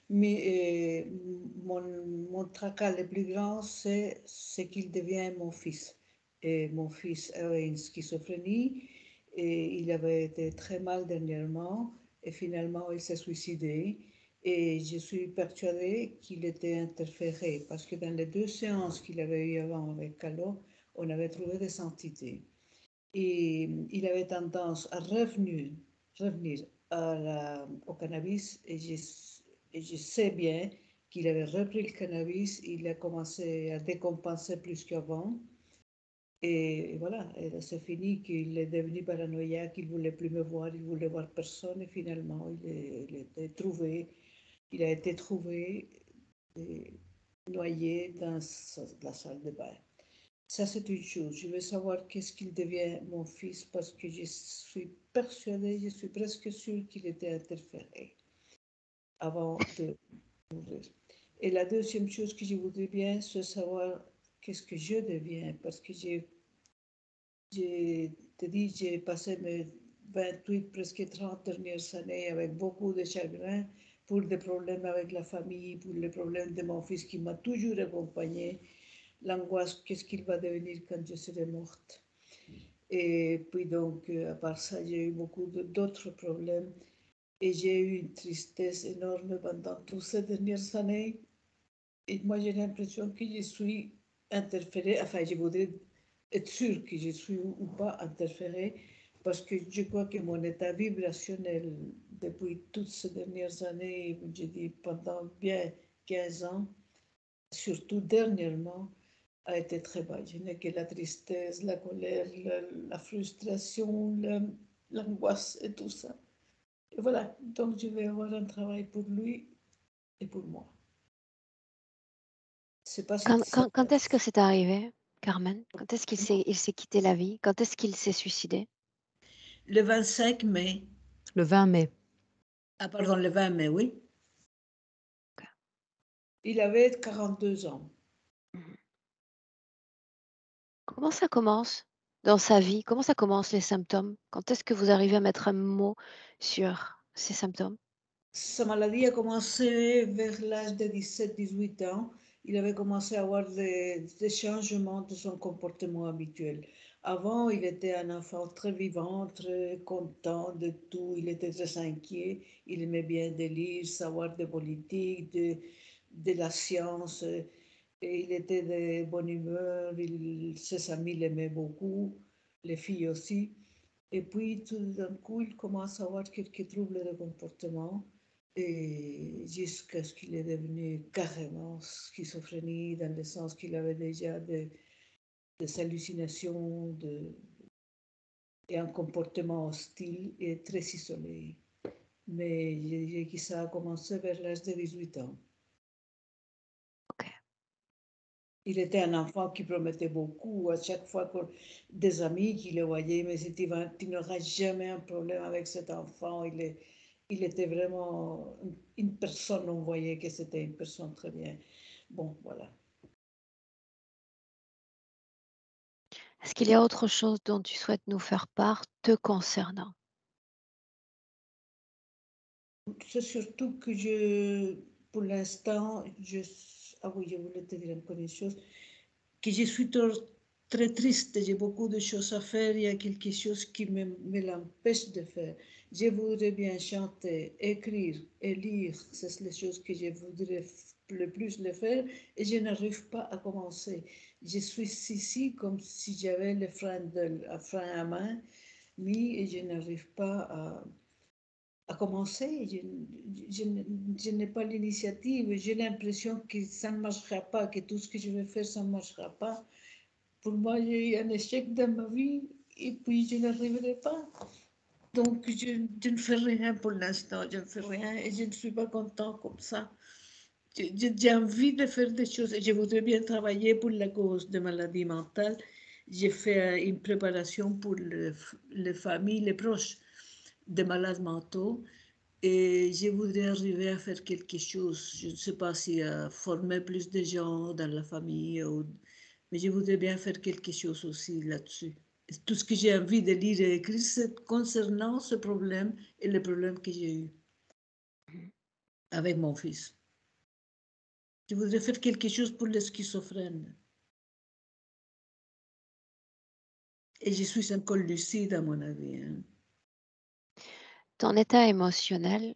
Mais mon tracas le plus grand, c'est qu'il devient mon fils. Et mon fils avait une schizophrénie et il avait été très mal dernièrement et finalement il s'est suicidé. Et je suis persuadée qu'il était interféré parce que dans les 2 séances qu'il avait eues avant avec Calo, on avait trouvé des entités. Et il avait tendance à revenir au cannabis et je sais bien qu'il avait repris le cannabis, il a commencé à décompenser plus qu'avant. Et voilà, c'est fini qu'il est devenu paranoïaque, il ne voulait plus me voir, il voulait voir personne et finalement il a été trouvé noyé dans la salle de bain. Ça, c'est une chose. Je veux savoir qu'est-ce qu'il devient mon fils parce que je suis persuadée, je suis presque sûre qu'il était interféré avant de mourir. Et la deuxième chose que je voudrais bien, c'est savoir qu'est-ce que je deviens parce que j'ai passé mes 28, presque 30 dernières années avec beaucoup de chagrin pour des problèmes avec la famille, pour les problèmes de mon fils qui m'a toujours accompagné, l'angoisse, qu'est-ce qu'il va devenir quand je serai morte. Et puis donc, à part ça, j'ai eu beaucoup d'autres problèmes et j'ai eu une tristesse énorme pendant toutes ces dernières années. Et moi, j'ai l'impression que je suis interférée, enfin, je voudrais être sûre que je suis ou pas interférée, parce que je crois que mon état vibrationnel depuis toutes ces dernières années, je dis pendant bien 15 ans, surtout dernièrement, a été très bas. Je n'ai que la tristesse, la colère, la frustration, l'angoisse et tout ça. Et voilà, donc je vais avoir un travail pour lui et pour moi. C'est pas si Quand est-ce que c'est arrivé, Carmen? Quand est-ce qu'il s'est quitté la vie? Quand est-ce qu'il s'est suicidé? Le 25 mai. Le 20 mai. Ah, pardon, le 20 mai, oui. Okay. Il avait 42 ans. Comment ça commence dans sa vie? Comment ça commence les symptômes? Quand est-ce que vous arrivez à mettre un mot sur ces symptômes? Sa maladie a commencé vers l'âge de 17-18 ans. Il avait commencé à avoir des changements de son comportement habituel. Avant, il était un enfant très vivant, très content de tout. Il était très inquiet. Il aimait bien de lire, savoir de politique, de la science. Et il était de bonne humeur. Ses amis l'aimaient beaucoup, les filles aussi. Et puis, tout d'un coup, il commence à avoir quelques troubles de comportement et jusqu'à ce qu'il est devenu carrément schizophrénie, dans le sens qu'il avait déjà des hallucinations et un comportement hostile et très isolé. Mais je dirais que ça a commencé vers l'âge de 18 ans. Okay. Il était un enfant qui promettait beaucoup. À chaque fois que des amis qui le voyaient, mais tu n'auras jamais un problème avec cet enfant. Il était vraiment une personne, on voyait que c'était une personne très bien. Bon, voilà. Est-ce qu'il y a autre chose dont tu souhaites nous faire part te concernant? C'est surtout que pour l'instant, ah oui, je voulais te dire encore une chose, que je suis très triste, j'ai beaucoup de choses à faire, il y a quelque chose qui me l'empêche de faire. Je voudrais bien chanter, écrire et lire, c'est les choses que je voudrais le plus le faire et je n'arrive pas à commencer. Je suis ici comme si j'avais le frein à main mis et je n'arrive pas à commencer. Je n'ai pas l'initiative, j'ai l'impression que ça ne marchera pas, que tout ce que je vais faire, ça ne marchera pas. Pour moi, j'ai eu un échec dans ma vie et puis je n'arriverai pas. Donc, je ne fais rien pour l'instant, je ne fais rien et je ne suis pas content comme ça. J'ai envie de faire des choses et je voudrais bien travailler pour la cause de maladie mentale. J'ai fait une préparation pour les familles, les proches des malades mentaux et je voudrais arriver à faire quelque chose. Je ne sais pas si former plus de gens dans la famille, mais je voudrais bien faire quelque chose aussi là-dessus. Tout ce que j'ai envie de lire et écrire, c'est concernant ce problème et les problèmes que j'ai eus avec mon fils. Je voudrais faire quelque chose pour les schizophrènes. Et je suis encore lucide, à mon avis, hein. Ton état émotionnel,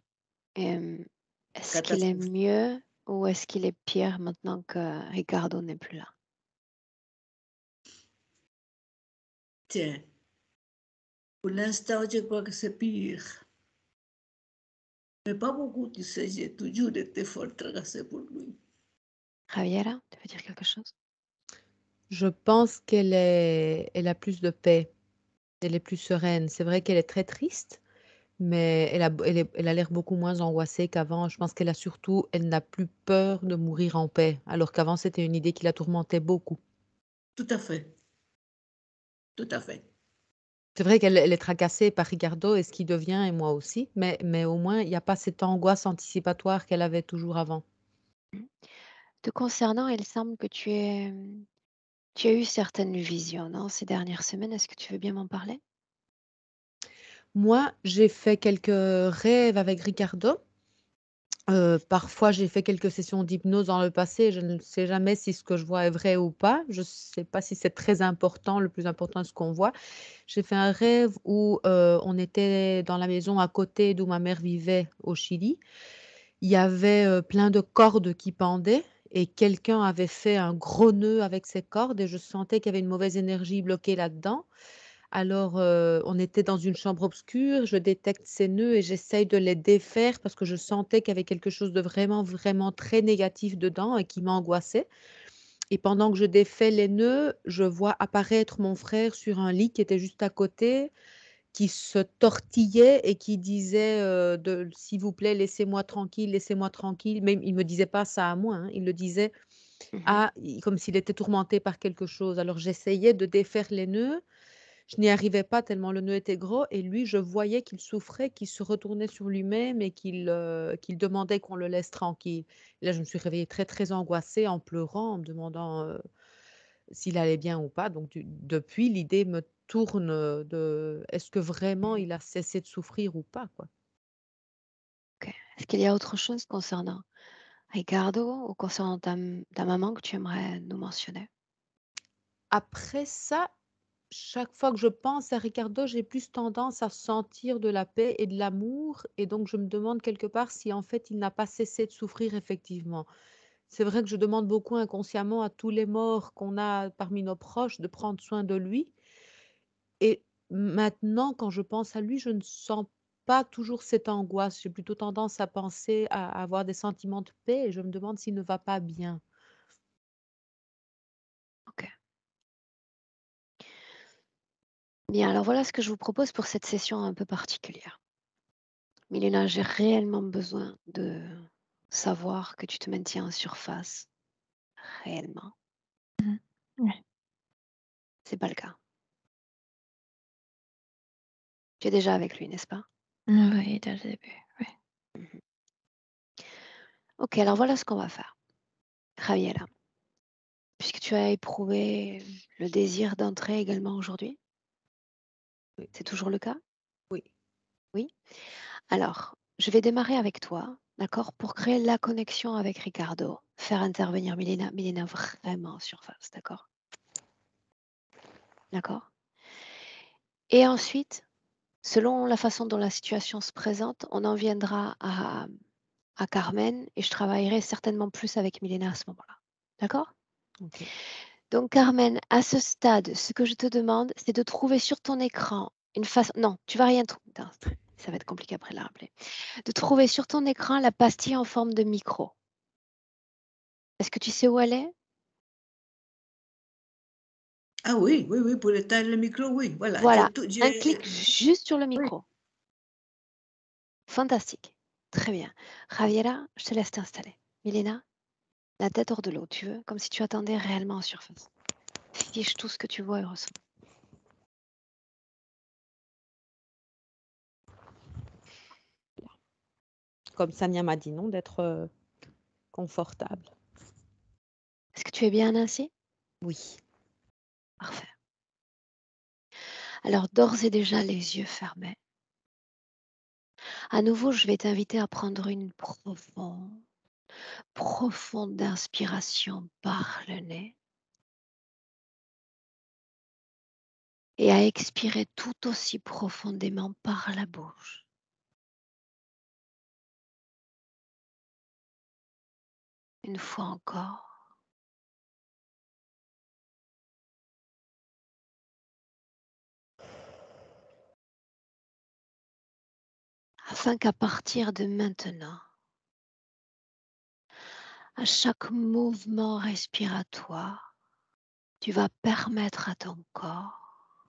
est-ce qu'il est Catastrophe. mieux ou est-ce qu'il est pire maintenant que Ricardo n'est plus là? Tiens, pour l'instant, je crois que c'est pire. Mais pas beaucoup, tu sais, j'ai toujours été fort tracée pour lui. Javiera, tu veux dire quelque chose? Je pense elle a plus de paix, elle est plus sereine. C'est vrai qu'elle est très triste, mais elle a l'air beaucoup moins angoissée qu'avant. Je pense elle n'a plus peur de mourir en paix, alors qu'avant c'était une idée qui la tourmentait beaucoup. Tout à fait, tout à fait. C'est vrai qu'elle est tracassée par Ricardo et ce qui devient et moi aussi, mais au moins il y a pas cette angoisse anticipatoire qu'elle avait toujours avant. Mmh. Te concernant, il semble que tu as eu certaines visions, non, ces dernières semaines. Est-ce que tu veux bien m'en parler? Moi, j'ai fait quelques rêves avec Ricardo. Parfois, j'ai fait quelques sessions d'hypnose dans le passé. Je ne sais jamais si ce que je vois est vrai ou pas. Je ne sais pas si c'est très important. Le plus important est ce qu'on voit. J'ai fait un rêve où, on était dans la maison à côté d'où ma mère vivait au Chili. Il y avait, plein de cordes qui pendaient et quelqu'un avait fait un gros nœud avec ces cordes et je sentais qu'il y avait une mauvaise énergie bloquée là-dedans. Alors, on était dans une chambre obscure, je détecte ces nœuds et j'essaye de les défaire parce que je sentais qu'il y avait quelque chose de vraiment, vraiment très négatif dedans et qui m'angoissait et pendant que je défais les nœuds, je vois apparaître mon frère sur un lit qui était juste à côté, qui se tortillait et qui disait, de: «S'il vous plaît, laissez-moi tranquille». Mais il me disait pas ça à moi, hein, il le disait Mmh. à i comme s'il était tourmenté par quelque chose. Alors j'essayais de défaire les nœuds, je n'y arrivais pas tellement le nœud était gros et lui, je voyais qu'il souffrait, qu'il se retournait sur lui-même et qu'il demandait qu'on le laisse tranquille. Et là, je me suis réveillée très, très angoissée en pleurant, en me demandant, s'il allait bien ou pas. Donc depuis, l'idée me tourne, de est-ce que vraiment Mmh. il a cessé de souffrir ou pas, quoi? OK. Est-ce qu'il y a autre chose concernant Ricardo ou concernant ta maman que tu aimerais nous mentionner? Après ça, chaque fois que je pense à Ricardo, j'ai plus tendance à sentir de la paix et de l'amour et donc je me demande quelque part si en fait il n'a pas cessé de souffrir effectivement. C'est vrai que je demande beaucoup inconsciemment à tous les morts qu'on a parmi nos proches de prendre soin de lui et maintenant quand je pense à lui, je ne sens pas toujours cette angoisse. J'ai plutôt tendance à penser à avoir des sentiments de paix et je me demande s'il ne va pas bien. OK. Bien, alors voilà ce que je vous propose pour cette session un peu particulière. Milena, j'ai réellement besoin de savoir que tu te maintiens en surface, réellement. Mmh. Ouais. C'est pas le cas. Tu es déjà avec lui, n'est-ce pas? Oui, dès le début, oui. Mmh. OK, alors voilà ce qu'on va faire. Javiera, puisque tu as éprouvé le désir d'entrer également aujourd'hui, Oui, c'est toujours le cas? oui, Oui? Alors, je vais démarrer avec toi, d'accord? Pour créer la connexion avec Ricardo, faire intervenir Milena, Milena vraiment en surface, d'accord? D'accord? Et ensuite, selon la façon dont la situation se présente, on en viendra à Carmen et je travaillerai certainement plus avec Milena à ce moment-là. D'accord? OK. Donc Carmen, à ce stade, ce que je te demande, c'est de trouver sur ton écran une façon. Non, tu vas rien trouver. Ça va être compliqué après de la rappeler. De trouver sur ton écran la pastille en forme de micro. Est-ce que tu sais où elle est? Ah oui, oui, oui, pour éteindre le micro, oui, voilà. Voilà, un J'ai clic juste sur le oui. micro. Fantastique. Très bien. Javiera, je te laisse t'installer. Milena, la tête hors de l'eau, tu veux, comme si tu attendais réellement en surface. Fiche tout ce que tu vois et ressens. Comme Sania m'a dit non, d'être, confortable. Est-ce que tu es bien ainsi? Oui. Parfait. Alors, d'ores et déjà, les yeux fermés. À nouveau, je vais t'inviter à prendre une profonde, profonde d'inspiration par le nez et à expirer tout aussi profondément par la bouche. Une fois encore. Afin qu'à partir de maintenant, à chaque mouvement respiratoire, tu vas permettre à ton corps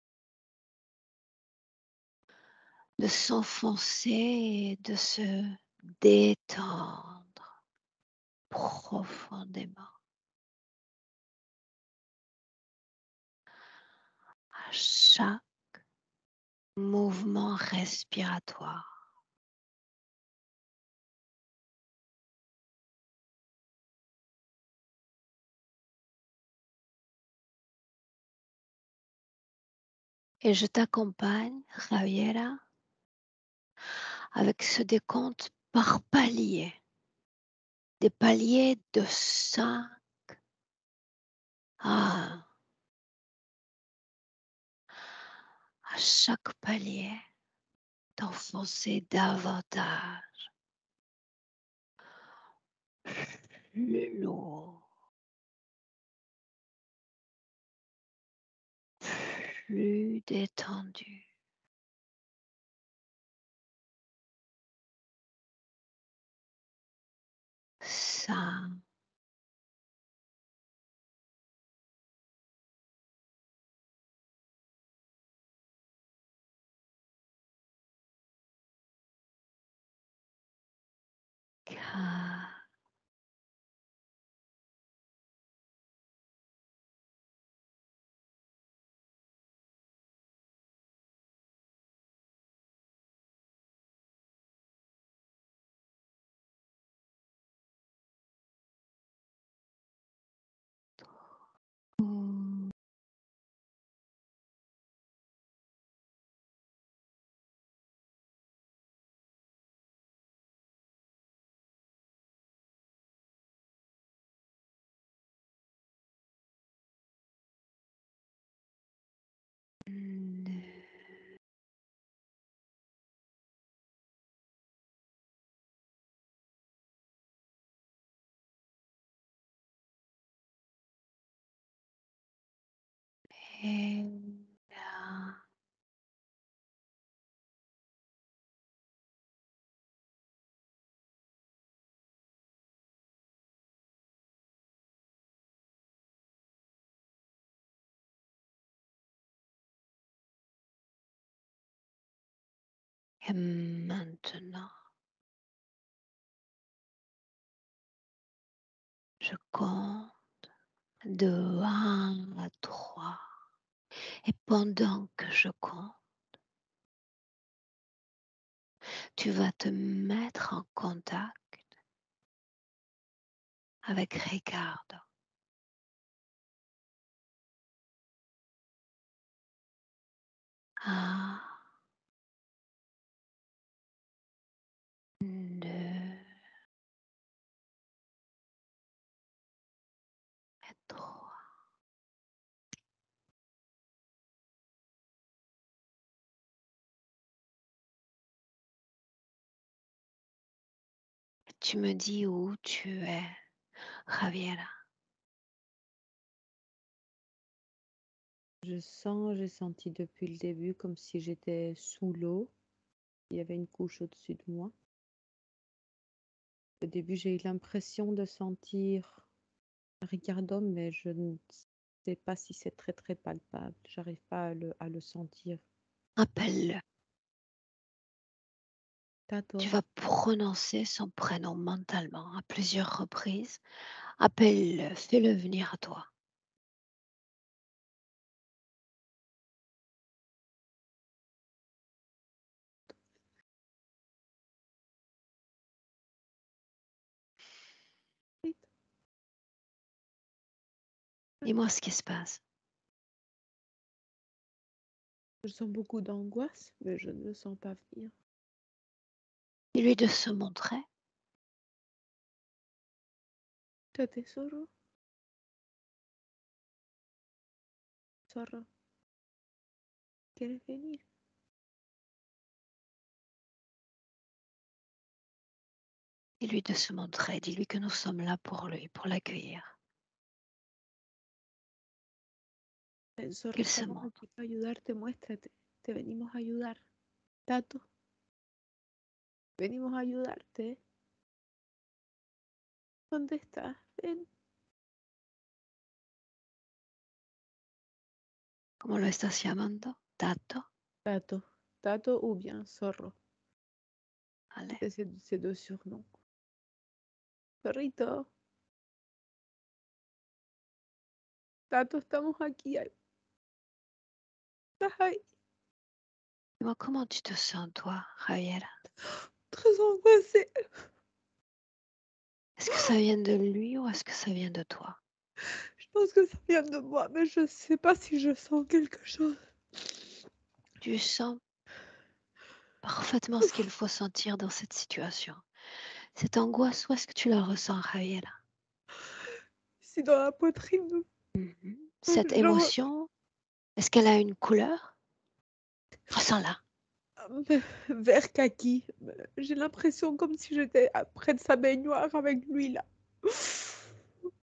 de s'enfoncer et de se détendre profondément. À chaque mouvement respiratoire. Et je t'accompagne, Javiera, avec ce décompte par palier. Des paliers de 5 à chaque palier, t'enfoncer davantage, plus lourd, plus détendu. Ça, quatre, deux, et là. Et maintenant, je compte de 1 à 3. Et pendant que je compte, tu vas te mettre en contact avec Ricardo. 1, 2 et 3. Tu me dis où tu es, Javiera. J'ai senti depuis le début comme si j'étais sous l'eau. Il y avait une couche au-dessus de moi. Au début, j'ai eu l'impression de sentir Ricardo, mais je ne sais pas si c'est très très palpable. J'arrive pas à le sentir. Appelle-le. Tato. Tu vas prononcer son prénom mentalement à plusieurs reprises. Appelle-le, fais-le venir à toi. Dis-moi ce qui se passe. Je sens beaucoup d'angoisse, mais je ne le sens pas venir. Dis-lui de se montrer. tesoro. Zorro, ¿quieres venir? Dis-lui de se montrer, dis-lui que nous sommes là pour lui, pour l'accueillir. Zorro, Qu'il se estamos montre. aquí para ayudarte, muéstrate. Te venimos a ayudar. Tato, venimos a ayudarte. ¿Dónde estás? Ven. ¿Cómo lo estás llamando? Tato. Tato, Tato ou bien Zorro. Allez. C'est ces deux surnoms. Perrito. Tato, estamos aquí. Estás ahí. Dis-moi, comment tu te sens, toi, Javier? Très angoissée. Est-ce que ça vient de lui ou est-ce que ça vient de toi? Je pense que ça vient de moi, mais je sais pas si je sens quelque chose. Tu sens parfaitement ce qu'il faut sentir dans cette situation. Cette angoisse, où est-ce que tu la ressens, Javier? Ici dans la poitrine. Cette Genre, émotion, est-ce qu'elle a une couleur? Ressens-la. vert kaki. J'ai l'impression comme si j'étais près de sa baignoire avec lui là.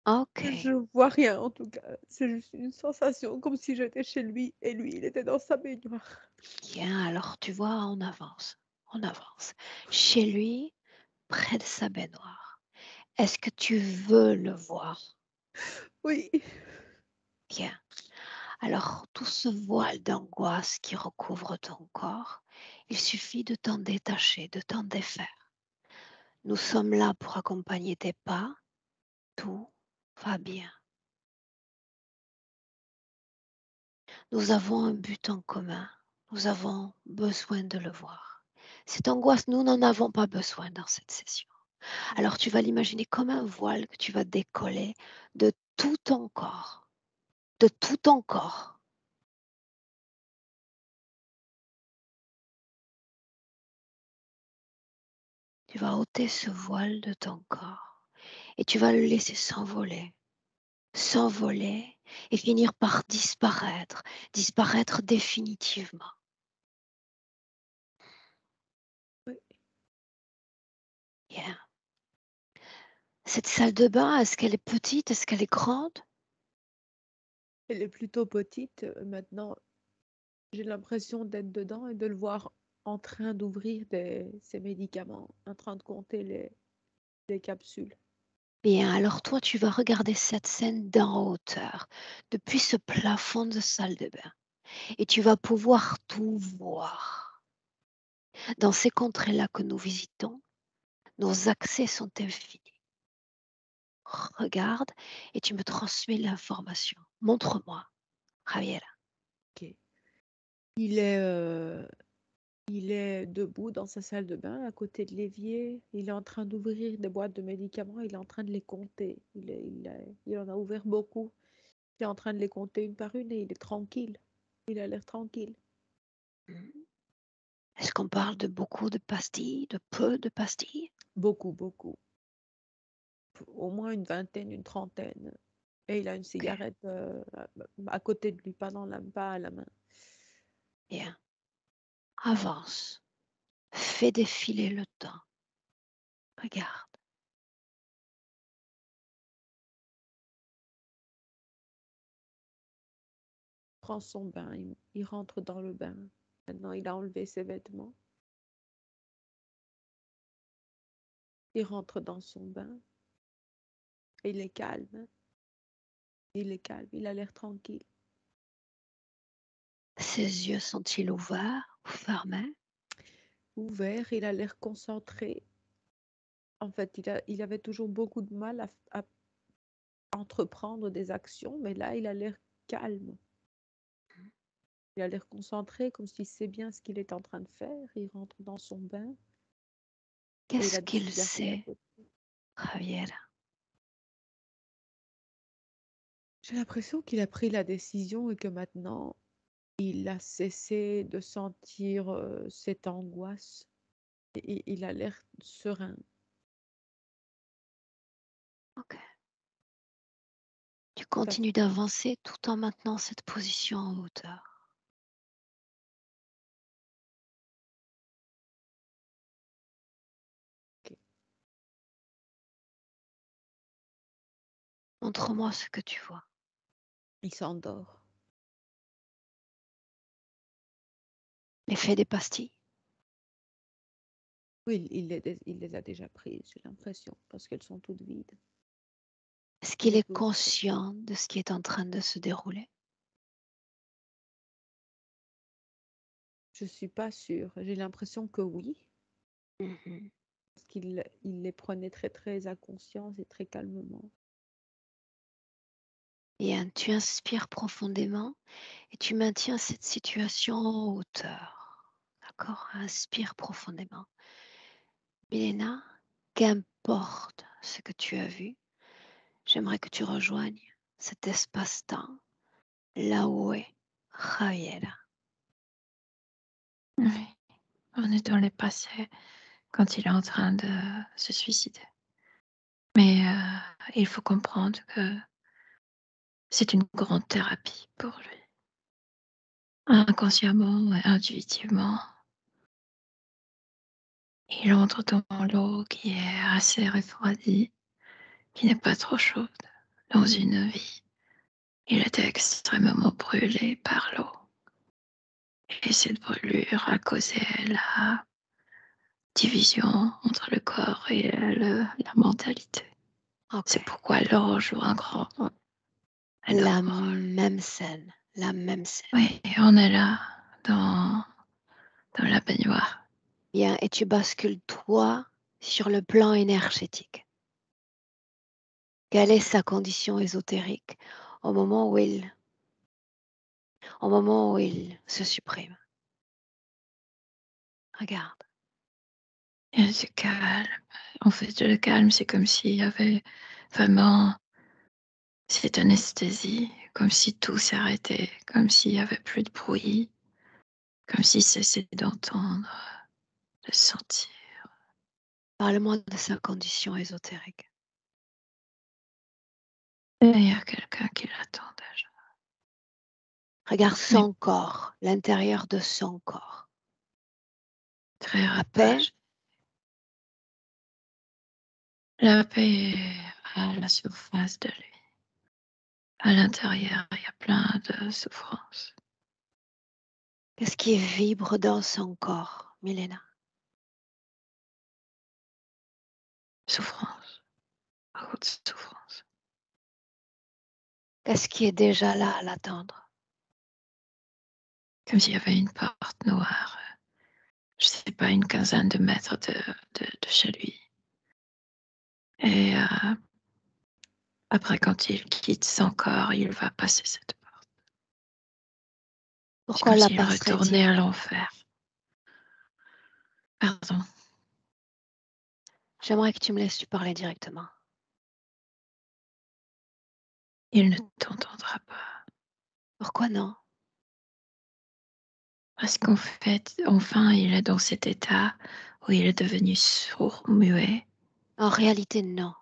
Ok. Je vois rien en tout cas. C'est juste une sensation comme si j'étais chez lui et lui, il était dans sa baignoire. Bien, alors tu vois, on avance. On avance. Chez lui, près de sa baignoire. Est-ce que tu veux le voir? Oui. Bien. Alors, tout ce voile d'angoisse qui recouvre ton corps, il suffit de t'en détacher, de t'en défaire. Nous sommes là pour accompagner tes pas. Tout va bien. Nous avons un but en commun. Nous avons besoin de le voir. Cette angoisse, nous n'en avons pas besoin dans cette session. Alors, tu vas l'imaginer comme un voile que tu vas décoller de tout ton corps. De tout ton corps. Tu vas ôter ce voile de ton corps et tu vas le laisser s'envoler et finir par disparaître définitivement. Oui. Bien. Cette salle de bain, est-ce qu'elle est petite? Est-ce qu'elle est grande? Elle est plutôt petite. Maintenant, j'ai l'impression d'être dedans et de le voir en train d'ouvrir ses médicaments, en train de compter les capsules. Bien, alors toi, tu vas regarder cette scène d'en hauteur, depuis ce plafond de salle de bain, et tu vas pouvoir tout voir. Dans ces contrées-là que nous visitons, nos accès sont infinis. Regarde et tu me transmets l'information. Montre-moi, Javier. Ok. Il est debout dans sa salle de bain, à côté de l'évier. Il est en train d'ouvrir des boîtes de médicaments. Il est en train de les compter. Il en a ouvert beaucoup. Il est en train de les compter une par une et il est tranquille. Il a l'air tranquille. Est-ce qu'on parle de beaucoup de pastilles, de peu de pastilles? Beaucoup, beaucoup. Au moins une vingtaine, une trentaine. Et il a une cigarette à côté de lui, pas à la main. Bien. Avance. Fais défiler le temps. Regarde. Prend son bain, il rentre dans le bain. Maintenant, il a enlevé ses vêtements. Il rentre dans son bain. Et il est calme. Il est calme, il a l'air tranquille. Ses yeux sont-ils ouverts ou fermés? Ouvert, il a l'air concentré. En fait, il avait toujours beaucoup de mal à entreprendre des actions, mais là, il a l'air calme. Il a l'air concentré, comme s'il sait bien ce qu'il est en train de faire. Il rentre dans son bain. Et il Qu'est-ce a des qu'il cigarettes à sait, côté. Javier? J'ai l'impression qu'il a pris la décision et que maintenant, il a cessé de sentir cette angoisse. Et il a l'air serein. Ok. à continues fait. d'avancer tout en maintenant cette position en hauteur. Ok. Montre-moi ce que tu vois. Il s'endort. L'effet des pastilles. Oui, il les a déjà prises, j'ai l'impression, parce qu'elles sont toutes vides. Est-ce qu'il Il est peut- conscient de ce qui est en train de se dérouler? Je suis pas sûre. J'ai l'impression que oui, Mhm. parce qu'il les prenait très très à conscience et très calmement. Bien, tu inspires profondément et tu maintiens cette situation en hauteur. D'accord? Inspire profondément. Milena, qu'importe ce que tu as vu, j'aimerais que tu rejoignes cet espace-temps là où est Javiera. Oui. On est dans le passé quand il est en train de se suicider. Mais il faut comprendre que c'est une grande thérapie pour lui. Inconsciemment et intuitivement, il entre dans l'eau qui est assez refroidie, qui n'est pas trop chaude, dans une vie. Il était extrêmement brûlé par l'eau. Et cette brûlure a causé la division entre le corps et la mentalité. Ok. C'est pourquoi l'eau joue un La énorme rôle. même scène. La même scène. Oui, on est là, dans la baignoire. Bien, et tu bascules toi sur le plan énergétique. Quelle est sa condition ésotérique au moment où il se supprime? Regarde. Il se calme. En fait, le calme, c'est comme s'il y avait vraiment cette anesthésie, comme si tout s'arrêtait, comme s'il n'y avait plus de bruit, comme s'il cessait d'entendre, de sentir. Parle-moi de sa condition ésotérique. Et il y a quelqu'un qui l'attend déjà. Regarde Mais son corps, l'intérieur de son corps. très La paix, rapproché. La paix est à la surface de lui. À l'intérieur, il y a plein de souffrances. qu'est-ce qui vibre dans son corps, Milena? Souffrance. Beaucoup de souffrance. Qu'est-ce qui est déjà là à l'attendre? Comme s'il y avait une porte noire. Je ne sais pas, une quinzaine de mètres de chez lui. Et après, quand il quitte son corps, il va passer cette porte. C'est Pourquoi comme la s'il passerait-il? retournait à l'enfer. Pardon. J'aimerais que tu me laisses lui parler directement. Il ne t'entendra pas. Pourquoi non? Parce qu'en fait, enfin, il est dans cet état où il est devenu sourd, muet. En réalité, non.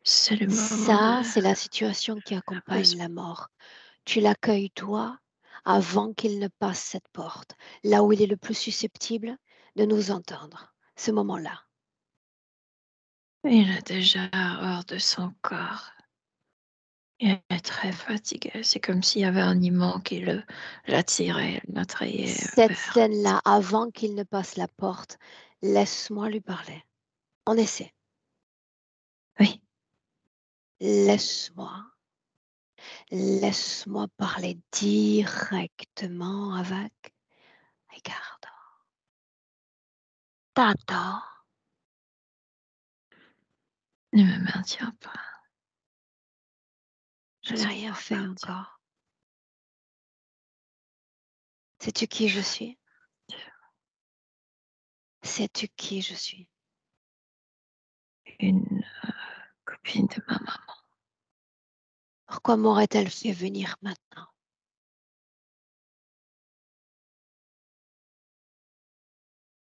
C'est le moment Ça, c'est la situation qui accompagne la mort. Tu l'accueilles toi avant qu'il ne passe cette porte, là où il est le plus susceptible de nous entendre, ce moment-là. Il est déjà hors de son corps. Il est très fatigué. C'est comme s'il y avait un aimant qui l'attirait, l'attrayait Cette vers. scène-là, avant qu'il ne passe la porte, laisse-moi lui parler. On essaie. Oui, Laisse-moi. Laisse-moi parler directement avec Ricardo. T'attends. ne me maintiens pas. Je n'ai rien fait encore. Sais-tu qui je suis? Sais-tu qui je suis? Une copine de ma maman. Pourquoi m'aurait-elle fait venir maintenant?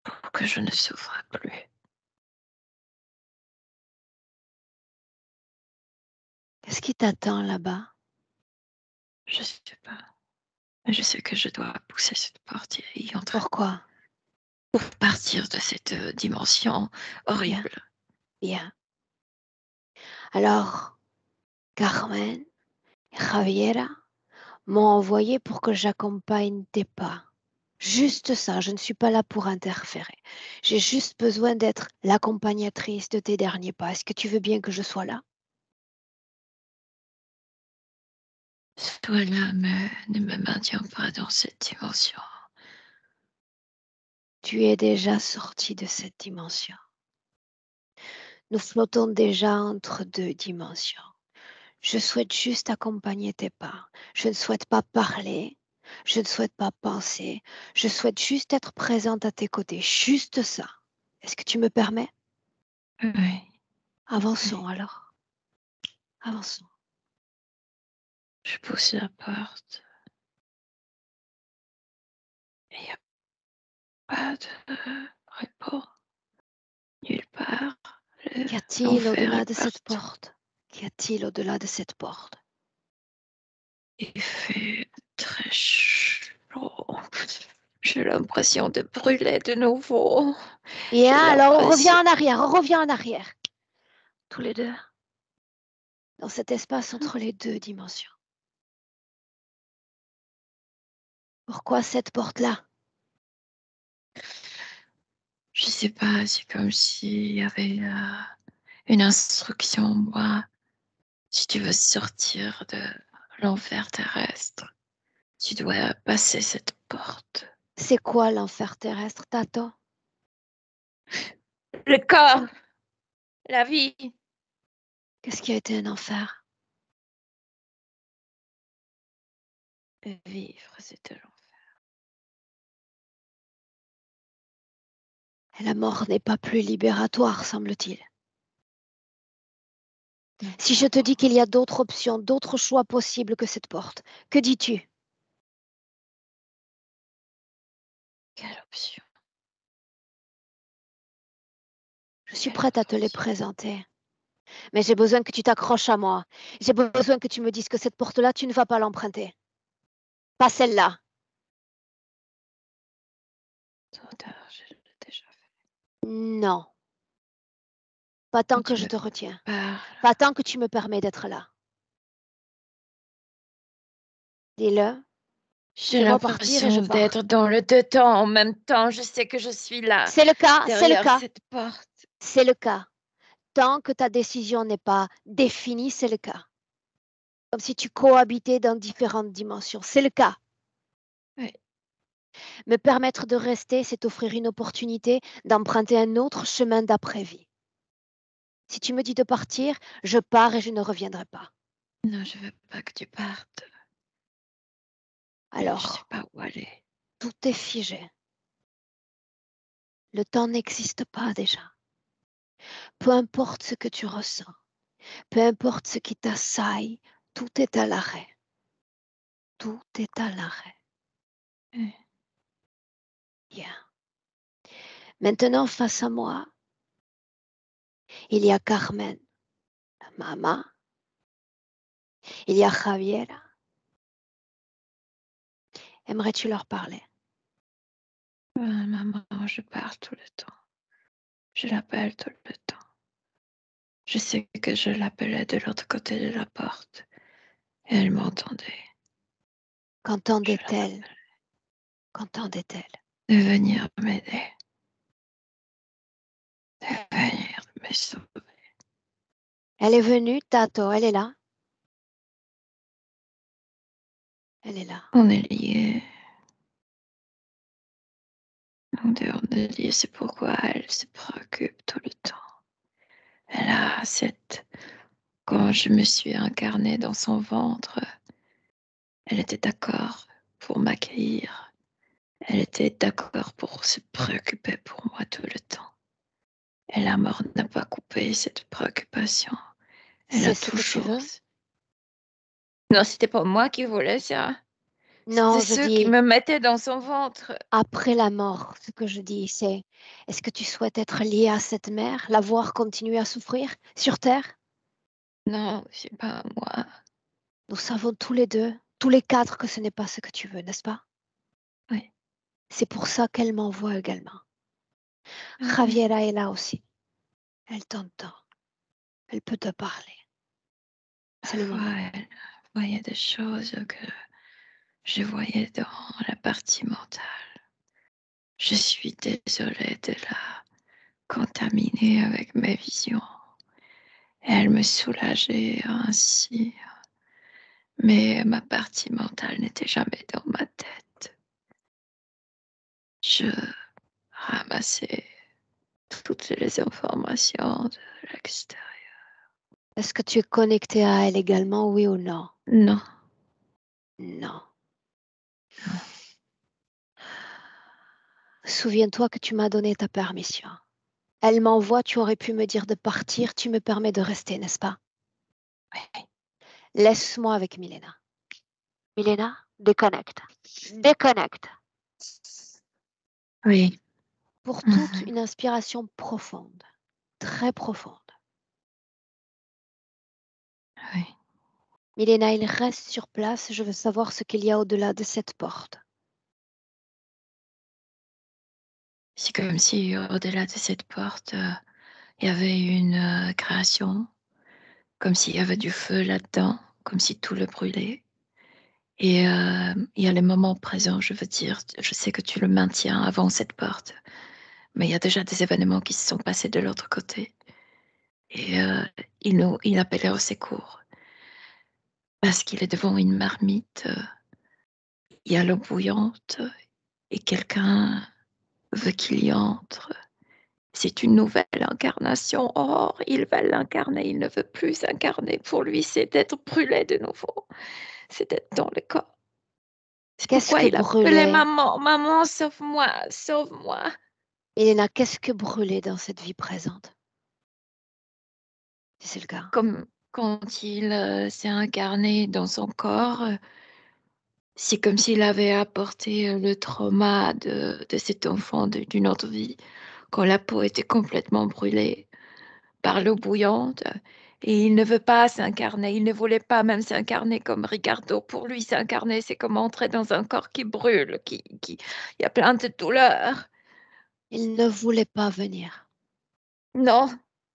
Pour que je ne souffre plus. Qu'est-ce qui t'attend là-bas? Je sais pas. Mais je sais que je dois pousser cette porte et y entrer Pourquoi? pour partir de cette dimension horrible. Bien. Alors, Carmen et Javiera m'ont envoyé pour que j'accompagne tes pas. Juste ça, je ne suis pas là pour interférer. J'ai juste besoin d'être l'accompagnatrice de tes derniers pas. Est-ce que tu veux bien que je sois là? Sois là, mais ne me maintiens pas dans cette dimension. Tu es déjà sorti de cette dimension. Nous flottons déjà entre deux dimensions. Je souhaite juste accompagner tes pas. Je ne souhaite pas parler. Je ne souhaite pas penser. Je souhaite juste être présente à tes côtés. Juste ça. Est-ce que tu me permets? Oui. Avançons alors. Avançons. Je pousse la porte. Il n'y a pas de repos. Nulle part. Qu'y a-t-il L'enfer au-delà est de cette partout. porte? Qu'y a-t-il au-delà de cette porte? Il fait très chaud. J'ai l'impression de brûler de nouveau. Bien, J'ai alors on revient l'impression. en arrière, on revient en arrière. Tous les deux. Dans cet espace entre les deux dimensions. Pourquoi cette porte-là? Je sais pas, c'est comme s'il y avait une instruction, moi. Si tu veux sortir de l'enfer terrestre, tu dois passer cette porte. C'est quoi l'enfer terrestre, Tato? Le corps, la vie. Qu'est-ce qui a été un enfer? Vivre, c'est de l'enfer. Et la mort n'est pas plus libératoire, semble-t-il. Si je te dis qu'il y a d'autres options, d'autres choix possibles que cette porte, que dis-tu? Quelle option? Je suis Quelle prête à te les option? présenter. Mais j'ai besoin que tu t'accroches à moi. J'ai besoin que tu me dises que cette porte-là, tu ne vas pas l'emprunter. Pas celle-là. Trop tard, je l'ai déjà fait. Non. Pas tant Quand que tu je me te retiens. parles, Pas tant que tu me permets d'être là. Dis-le. j'ai Fais-moi partir et je l'impression pars. d'être dans le deux temps en même temps. Je sais que je suis là, C'est le cas, c'est le derrière cas, cette porte. c'est le cas. Tant que ta décision n'est pas définie, c'est le cas. Comme si tu cohabitais dans différentes dimensions. C'est le cas. Oui. Me permettre de rester, c'est offrir une opportunité d'emprunter un autre chemin d'après-vie. Si tu me dis de partir, je pars et je ne reviendrai pas. Non, je veux pas que tu partes. Je sais Alors, pas où aller. tout est figé. Le temps n'existe pas déjà. Peu importe ce que tu ressens, peu importe ce qui t'assaille, tout est à l'arrêt. Tout est à l'arrêt. Oui. Bien. Maintenant, face à moi, il y a Carmen, la maman, il y a Javiera. Aimerais-tu leur parler? Maman, je parle tout le temps. Je l'appelle tout le temps. Je sais que je l'appelais de l'autre côté de la porte et elle m'entendait. Je Qu'entendait-elle? l'appelais Qu'entendait-elle? de venir m'aider, de venir me sauver. Elle est venue, Tato, elle est là. Elle est là. On est liés. En dehors de liés, c'est pourquoi elle se préoccupe tout le temps. Elle a cette... Quand je me suis incarnée dans son ventre, elle était d'accord pour m'accueillir. Elle était d'accord pour se préoccuper pour moi tout le temps. Et la mort n'a pas coupé cette préoccupation. Elle C'est a ce que tu toujours... veux? Non, c'était pas moi qui voulais ça. C'était Non, je ceux qui dis me mettaient dans son ventre. après la mort. Ce que je dis, c'est est-ce que tu souhaites être lié à cette mère, la voir continuer à souffrir sur Terre? Non, c'est pas moi. Nous savons tous les deux tous les quatre que ce n'est pas ce que tu veux, n'est-ce pas? Oui. C'est pour ça qu'elle m'envoie également. Ah, Javiera est là aussi. Elle t'entend. Elle peut te parler. C'est le moment. elle voyait des choses que je voyais dans la partie mentale. Je suis désolée de la contaminer avec mes visions. Elle me soulageait ainsi, mais ma partie mentale n'était jamais dans ma tête. Je ramassais toutes les informations de l'extérieur. Est-ce que tu es connecté à elle également, oui ou non? Non, Non. non. Souviens-toi que tu m'as donné ta permission. Elle m'envoie, tu aurais pu me dire de partir, tu me permets de rester, n'est-ce pas? Oui. Laisse-moi avec Milena. Milena, déconnecte. Déconnecte. Oui. Pour toute une inspiration profonde, très profonde. Oui. Milena, il reste sur place. Je veux savoir ce qu'il y a au-delà de cette porte. C'est comme si au-delà de cette porte, il y avait une création, comme s'il y avait du feu là-dedans, comme si tout le brûlait. Et il y a les moments présents, je veux dire, je sais que tu le maintiens avant cette porte, mais il y a déjà des événements qui se sont passés de l'autre côté. Et il appelait au secours parce qu'il est devant une marmite, il y a l'eau bouillante et quelqu'un veut qu'il y entre. C'est une nouvelle incarnation. Or, il va l'incarner, il ne veut plus s'incarner. Pour lui, c'est d'être brûlé de nouveau, c'est d'être dans le corps. C'est Qu'est-ce pourquoi que il appelait brûlait? maman, maman, sauve-moi, sauve-moi. Milena, qu'est-ce que brûlait dans cette vie présente? Si c'est le cas. Comme quand il s'est incarné dans son corps, c'est comme s'il avait apporté le trauma de cet enfant d'une autre vie, quand la peau était complètement brûlée par l'eau bouillante. Et il ne veut pas s'incarner, il ne voulait pas même s'incarner comme Ricardo. Pour lui, s'incarner, c'est comme entrer dans un corps qui brûle, il y a plein de douleurs. Il ne voulait pas venir. Non.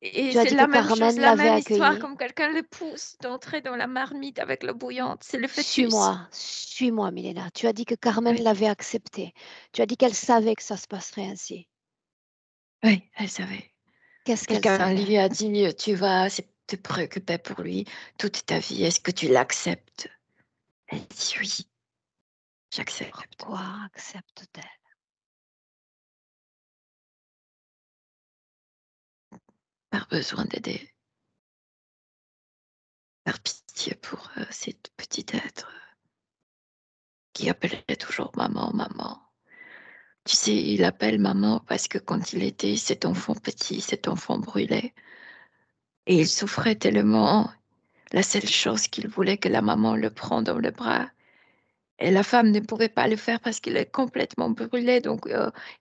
Et Tu as c'est dit que la même chose, Carmen la l'avait même histoire, accueilli. comme quelqu'un le pousse d'entrer dans la marmite avec l'eau bouillante. C'est le fœtus. Suis-moi, Milena. Tu as dit que Carmen Oui, l'avait accepté. Tu as dit qu'elle savait que ça se passerait ainsi. oui, elle savait. Qu'est-ce qu'elle Quelqu'un savait? lui a dit, tu vas te préoccuper pour lui toute ta vie. Est-ce que tu l'acceptes? Elle dit oui, j'accepte. Pourquoi accepte-t-elle? Par besoin d'aider, par pitié pour cet petit être qui appelait toujours maman, maman. Tu sais, il appelle maman parce que quand il était cet enfant petit, cet enfant brûlé, et il souffrait tellement. La seule chose qu'il voulait que la maman le prenne dans le bras. Et la femme ne pouvait pas le faire parce qu'il est complètement brûlé, donc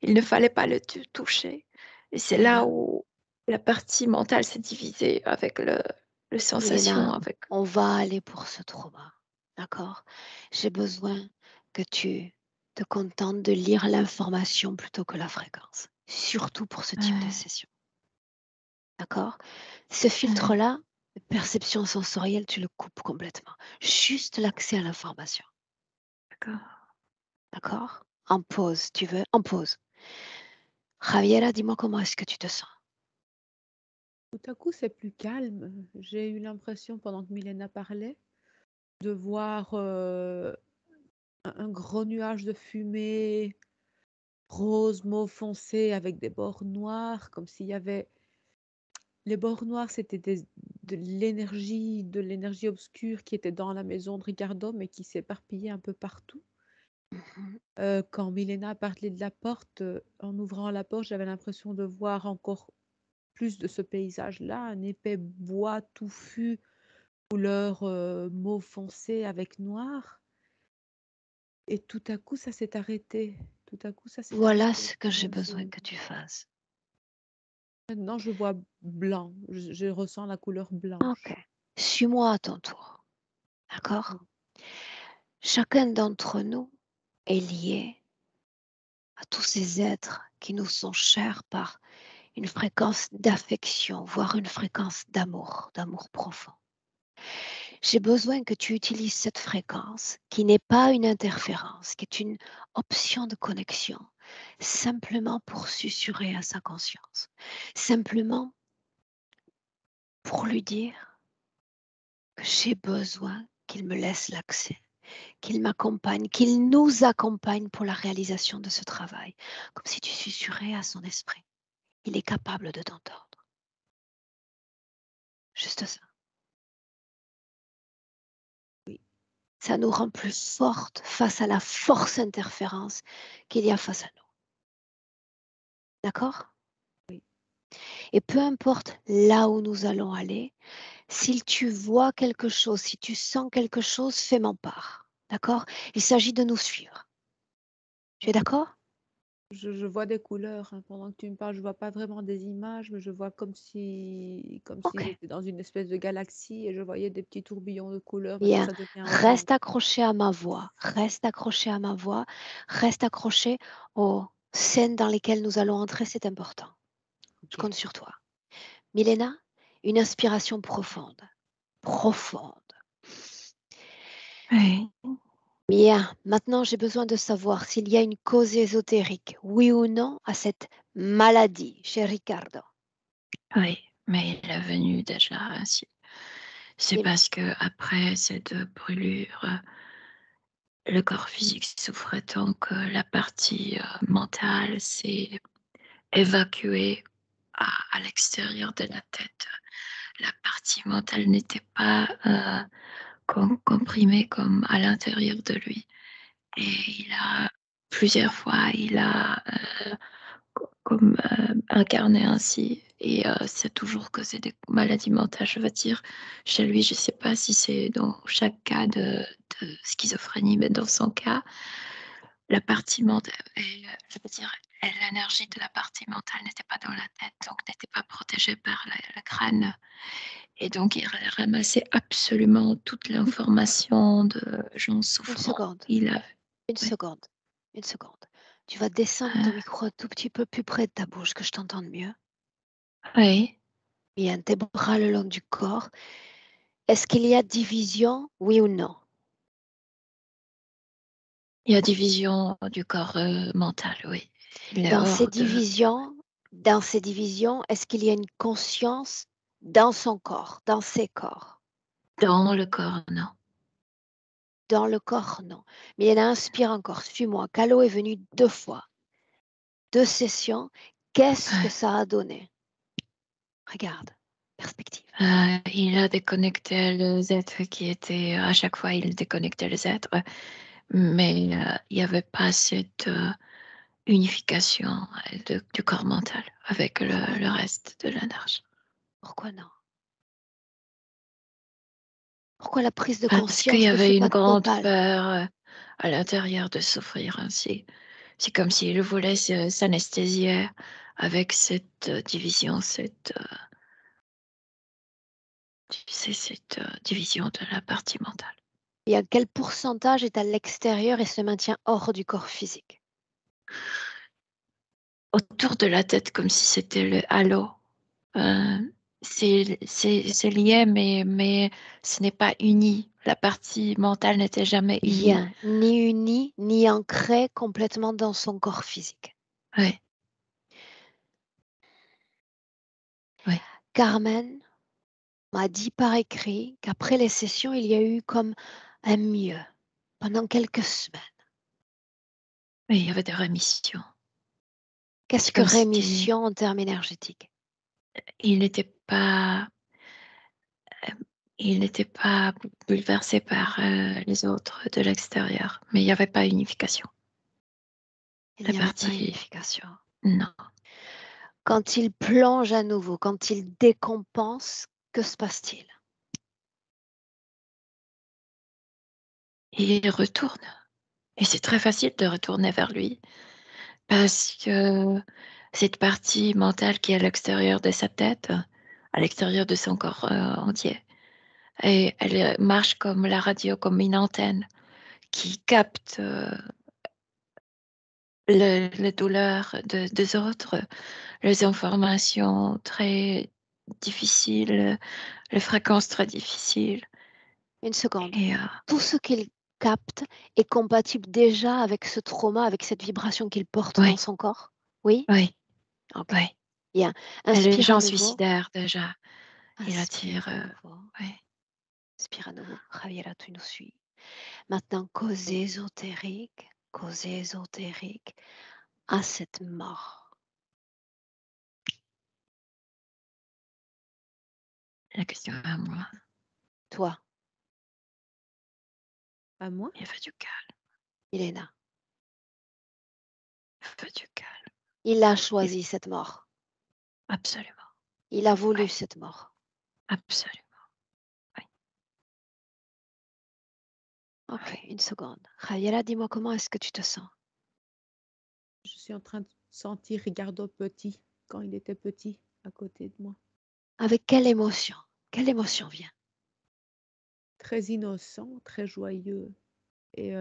il ne fallait pas le toucher. Et c'est là Milena, où la partie mentale s'est divisée avec le sensation, Milena, avec... on va aller pour ce trauma. D'accord? J'ai besoin que tu te contentes de lire l'information plutôt que la fréquence. Surtout pour ce type de Ouais, session. D'accord? Ce ouais, filtre-là, de perception sensorielle, tu le coupes complètement. Juste l'accès à l'information. d'accord. D'accord? En pause, tu veux? En pause. Javiera, dis-moi comment est-ce que tu te sens? Tout à coup, c'est plus calme. J'ai eu l'impression, pendant que Milena parlait, de voir un gros nuage de fumée rose, mauve foncé, avec des bords noirs, comme s'il y avait... Les bords noirs, c'était de l'énergie obscure qui était dans la maison de Ricardo, mais qui s'éparpillait un peu partout. Mhm. Quand Milena a parlé de la porte, en ouvrant la porte, j'avais l'impression de voir encore plus de ce paysage-là, un épais bois touffu, couleur mauve foncé avec noir. Et tout à coup, ça s'est arrêté. Tout à coup, ça s'est Voilà arrêté. ce que j'ai Comme besoin si... que tu fasses. Maintenant, je vois blanc. Je ressens la couleur Ok. blanche. Suis-moi à ton tour. D'accord? D'accord. chacun d'entre nous est lié à tous ces êtres qui nous sont chers par une fréquence d'affection, voire une fréquence d'amour profond. J'ai besoin que tu utilises cette fréquence qui n'est pas une interférence, qui est une option de connexion, simplement pour susurrer à sa conscience, simplement pour lui dire que j'ai besoin qu'il me laisse l'accès, qu'il m'accompagne, qu'il nous accompagne pour la réalisation de ce travail, comme si tu susurrais à son esprit. Il est capable de t'entendre. Juste ça. Oui. Ça nous rend plus fortes face à la force interférence qu'il y a face à nous. D'accord? Oui. Et peu importe là où nous allons aller, si tu vois quelque chose, si tu sens quelque chose, fais m'en part. D'accord? Il s'agit de nous suivre. Tu es d'accord? Je vois des couleurs, hein. Pendant que tu me parles, je vois pas vraiment des images, mais je vois comme si Ok. j'étais dans une espèce de galaxie et je voyais des petits tourbillons de couleurs, mais Bien. ça devient orange. Reste accroché à ma voix. Reste accroché à ma voix. Reste accroché aux scènes dans lesquelles nous allons entrer. C'est important. Je Ok. compte sur toi. Milena, une inspiration profonde. Profonde. Oui. Bien. Maintenant, j'ai besoin de savoir s'il y a une cause ésotérique, oui ou non, à cette maladie chez Ricardo. Oui, mais il est venu déjà ainsi. C'est Il- parce que après cette brûlure, le corps physique souffrait tant que la partie mentale s'est évacuée à l'extérieur de la tête. La partie mentale n'était pas comprimée comme à l'intérieur de lui. Et plusieurs fois, il a comme incarné ainsi. Et c'est toujours causé des maladies mentales, je veux dire. Chez lui, je ne sais pas si c'est dans chaque cas de schizophrénie, mais dans son cas, la partie mentale, je veux dire, l'énergie de la partie mentale n'était pas dans la tête, donc n'était pas protégée par le crâne. Et donc, il ramassait absolument toute l'information de gens Une souffrants. seconde. Il a, Une oui. seconde. Une seconde. Tu vas descendre ton micro un tout petit peu plus près de ta bouche, que je t'entende mieux. Oui, Bien, tes bras le long du corps. Est-ce qu'il y a division, oui ou non? il y a division du corps mental, oui. Il est Dans ces hors de... divisions, est-ce qu'il y a une conscience dans son corps, dans ses corps? Dans le corps, non. Dans le corps, non. Mais il y en a inspire encore. Suis-moi. Calo est venu 2 fois. 2 sessions. Qu'est-ce que Ouais. ça a donné? Regarde. Perspective. Il a déconnecté les êtres qui étaient... À chaque fois, il déconnectait les êtres, mais il n'y avait pas cette unification du corps mental avec le reste de l'énergie. Pourquoi non? Pourquoi la prise de Parce qu'il conscience y ne fait avait une pas grande totale? peur à l'intérieur de souffrir ainsi. C'est comme s'il voulait s'anesthésier avec cette division, cette division de la partie mentale. Et à quel pourcentage est à l'extérieur et se maintient hors du corps physique? Autour de la tête, comme si c'était le halo. Euh, c'est lié, mais ce n'est pas uni. La partie mentale n'était jamais unie. Bien, ni uni, ni ancré complètement dans son corps physique. Oui, oui. Carmen m'a dit par écrit qu'après les sessions, il y a eu comme un mieux pendant quelques semaines. Oui, il y avait des rémissions. Qu'est-ce C'est que comme si rémission en termes énergétiques? il n'était pas, il n'était pas bouleversé par les autres de l'extérieur, mais il n'y avait pas unification. Il La n'y avait pas partie, unification. non. Quand il plonge à nouveau, quand il décompense, que se passe-t-il? Il retourne. Et c'est très facile de retourner vers lui parce que cette partie mentale qui est à l'extérieur de sa tête, à l'extérieur de son corps entier, et elle marche comme la radio, comme une antenne qui capte les douleurs des autres, les informations très difficiles, les fréquences très difficiles. Une seconde. Et Tout ce qu'il capte est compatible déjà avec ce trauma, avec cette vibration qu'il porte dans oui, son corps? Oui? oui, OK. oui. Bien. Et les Inspire à gens nouveau. suicidaires déjà, il Inspire attire. à nouveau. Ouais. Inspire à nouveau. Javiera, tu nous suis. Maintenant, cause ésotérique à cette mort. La question à moi, Toi, À moi? il veut du calme, Milena, il veut du calme. il a Il- choisi cette mort. Absolument, Il a voulu oui, cette mort. absolument. OK, Oui. une seconde. Javiera, dis-moi comment est-ce que tu te sens? Je suis en train de sentir Ricardo petit, quand il était petit, à côté de moi. Avec quelle émotion? Quelle émotion vient? Très innocent, très joyeux, et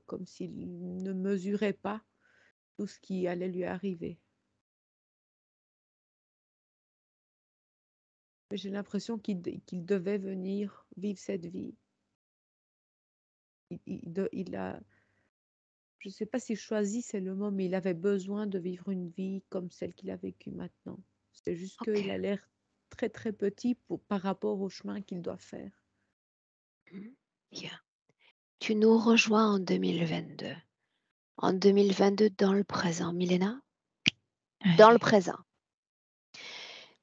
comme s'il ne mesurait pas tout ce qui allait lui arriver. Mais j'ai l'impression qu'il devait venir vivre cette vie. Il a, je ne sais pas si choisi c'est le mot, mais il avait besoin de vivre une vie comme celle qu'il a vécue maintenant. C'est juste OK. qu'il a l'air très très petit par rapport au chemin qu'il doit faire. Bien. Tu nous rejoins en 2022. En 2022, dans le présent. Milena? Dans le Oui. présent.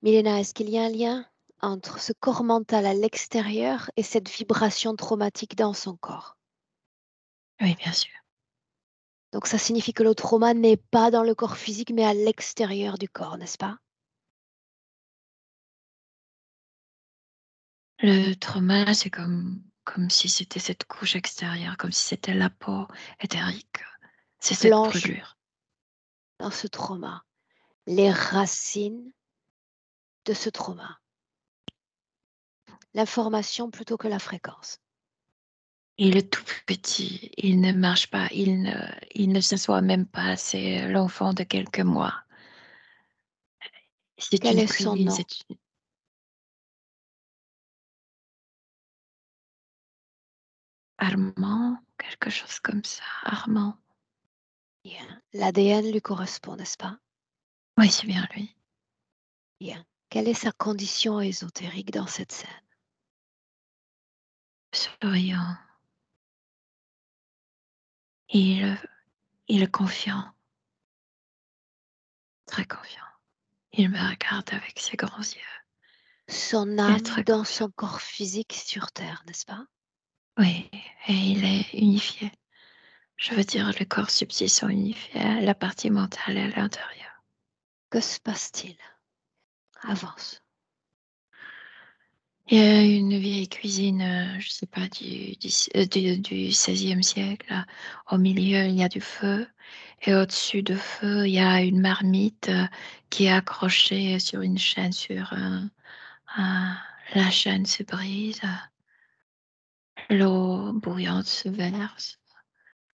Milena, est-ce qu'il y a un lien entre ce corps mental à l'extérieur et cette vibration traumatique dans son corps? Oui, bien sûr. Donc ça signifie que le trauma n'est pas dans le corps physique, mais à l'extérieur du corps, n'est-ce pas? Le trauma, c'est comme si c'était cette couche extérieure, comme si c'était la peau éthérique. C'est cette Plonge brûlure. dans ce trauma les racines de ce trauma. L'information plutôt que la fréquence. Il est tout petit, il ne marche pas, il ne s'assoit même pas, c'est l'enfant de quelques mois. C'est Quel une est son cuisine, nom? c'est une... Armand, quelque chose comme ça, Armand. Bien. L'ADN lui correspond, n'est-ce pas? Oui, c'est bien lui. Bien. Quelle est sa condition ésotérique dans cette scène? Souriant. Il, il est confiant, très confiant. Il me regarde avec ses grands yeux. Son Il est âme très dans confiant. son corps physique sur Terre, n'est-ce pas? Oui, et il est unifié. Je veux dire, les corps subtils sont unifiés, la partie mentale est à l'intérieur. Que se passe-t-il? Avance. Il y a une vieille cuisine, je ne sais pas, du XVIe siècle. Là. Au milieu, il y a du feu. Et au-dessus du feu, il y a une marmite qui est accrochée sur une chaîne. La chaîne se brise. L'eau bouillante se verse.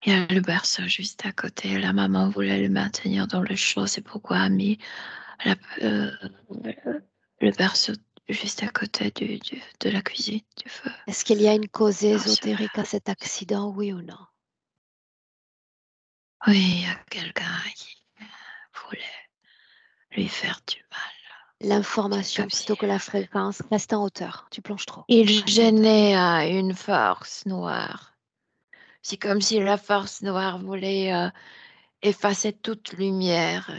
Il y a le berceau juste à côté. La maman voulait le maintenir dans le chaud. C'est pourquoi a mis la- euh, le berceau juste à côté de la cuisine, du feu. Est-ce qu'il y a une cause Dans ce ésotérique à verre. cet accident, oui ou non? Oui, il y a quelqu'un qui voulait lui faire du mal. L'information Comme si plutôt que la fréquence. Reste en hauteur. Tu plonges trop. il Reste en hauteur. gênait à une force noire. C'est comme si la force noire voulait effacer toute lumière.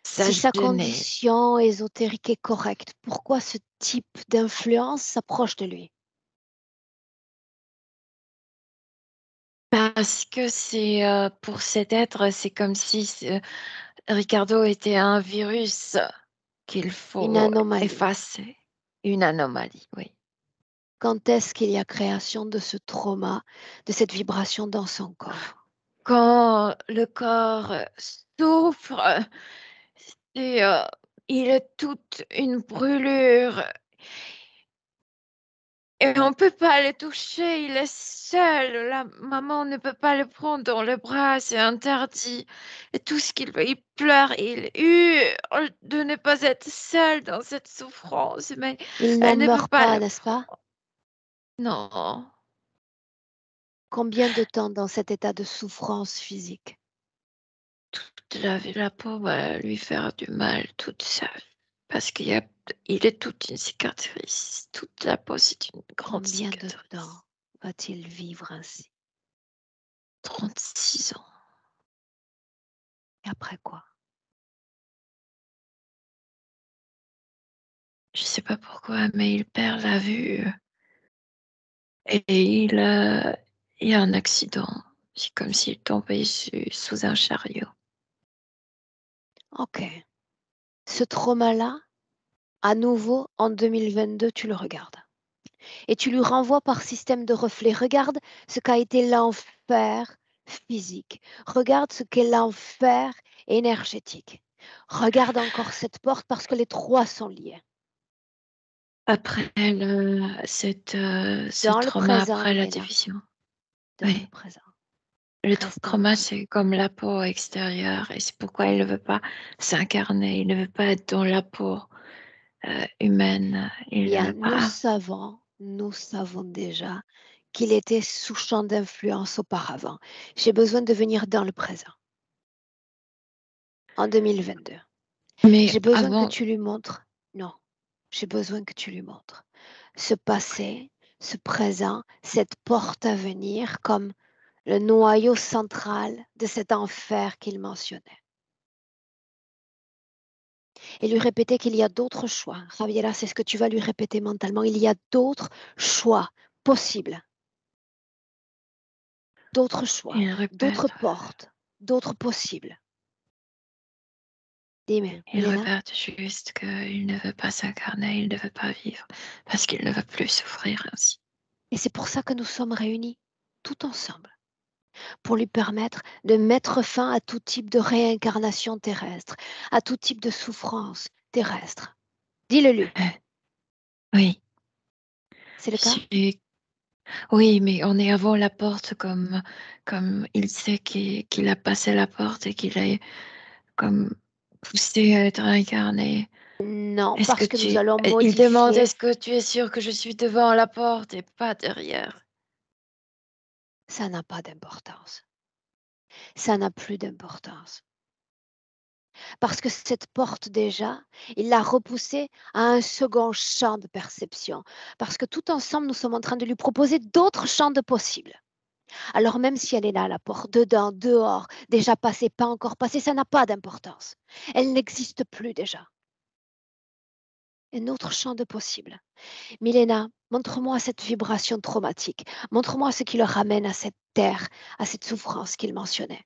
Ça Si sa gênait. condition ésotérique est correcte, pourquoi ce type d'influence s'approche de lui? Parce que c'est pour cet être, c'est comme si Ricardo était un virus qu'il Une faut anomalie. effacer. Une anomalie, oui. Quand est-ce qu'il y a création de ce trauma, de cette vibration dans son corps? Quand le corps souffre, c'est, il est toute une brûlure. Et on ne peut pas le toucher, il est seul. La maman ne peut pas le prendre dans le bras, c'est interdit. Et tout ce qu'il veut, il pleure, il hurle de ne pas être seul dans cette souffrance. Mais Il n'en elle ne peut meurt pas pas, le n'est-ce pas? prendre. Non, Combien de temps dans cet état de souffrance physique? toute la vie, la peau va lui faire du mal toute sa vie. Parce il est toute une cicatrice. Toute la peau, c'est une grande Combien de cicatrice. temps va-t-il vivre ainsi? 36 ans. Et après quoi? Je sais pas pourquoi, mais il perd la vue. Et il y a un accident. C'est comme s'il tombait sous un chariot. Ok. Ce trauma-là, à nouveau, en 2022, tu le regardes. Et tu lui renvoies par système de reflet. Regarde ce qu'a été l'enfer physique. Regarde ce qu'est l'enfer énergétique. Regarde encore cette porte parce que les trois sont liés. Après ce Dans le trauma, présent, après la Milena. division. Dans le Oui, présent. le Reste dans le trauma, présent. c'est comme la peau extérieure. Et c'est pourquoi il ne veut pas s'incarner. Il ne veut pas être dans la peau humaine. Il ne Bien, veut pas. nous savons déjà qu'il était sous champ d'influence auparavant. J'ai besoin de venir dans le présent, en 2022. Mais J'ai besoin que avant, tu lui montres. Non, j'ai besoin que tu lui montres ce passé, ce présent, cette porte à venir comme le noyau central de cet enfer qu'il mentionnait. Et lui répéter qu'il y a d'autres choix. Javiera, c'est ce que tu vas lui répéter mentalement. Il y a d'autres choix possibles. D'autres choix, il d'autres répète. portes, d'autres possibles. Dis-moi, Il Milena, répète juste qu'il ne veut pas s'incarner, il ne veut pas vivre, parce qu'il ne veut plus souffrir ainsi. et c'est pour ça que nous sommes réunis, tout ensemble, pour lui permettre de mettre fin à tout type de réincarnation terrestre, à tout type de souffrance terrestre. Dis-le-lui, Oui, c'est le cas? oui, mais on est avant la porte comme il sait qu'il a passé la porte et qu'il est comme poussé à être incarné. Non, parce que nous allons Il demande, modifier. est-ce que tu es sûr que je suis devant la porte et pas derrière? Ça n'a pas d'importance. Ça n'a plus d'importance. Parce que cette porte déjà, il l'a repoussée à un second champ de perception. Parce que tout ensemble, nous sommes en train de lui proposer d'autres champs de possibles. Alors même si elle est là, à la porte, dedans, dehors, déjà passée, pas encore passée, ça n'a pas d'importance. Elle n'existe plus déjà. Un autre champ de possibles. Milena, montre-moi cette vibration traumatique. Montre-moi ce qui le ramène à cette terre, à cette souffrance qu'il mentionnait.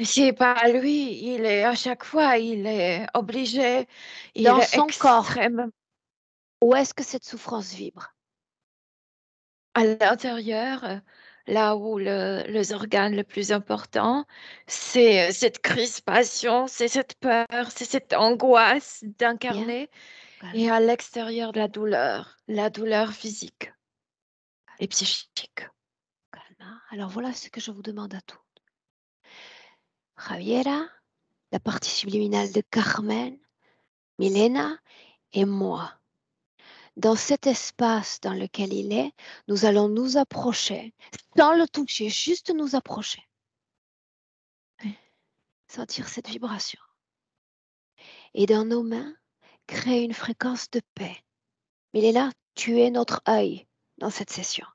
C'est pas lui, il est à chaque fois, il est obligé, il Dans est son corps, extrêmement où est-ce que cette souffrance vibre? à l'intérieur, là où les organes le plus important, c'est cette crispation, c'est cette peur, c'est cette angoisse Bien, d'incarner, et calme, à l'extérieur, la douleur physique et psychique. calme. Alors voilà ce que je vous demande à tous. Javiera, la partie subliminale de Carmen, Milena et moi. Dans cet espace dans lequel il est, nous allons nous approcher, sans le toucher, juste nous approcher. Oui. Sentir cette vibration. Et dans nos mains, créer une fréquence de paix. Milena, tu es notre œil dans cette session.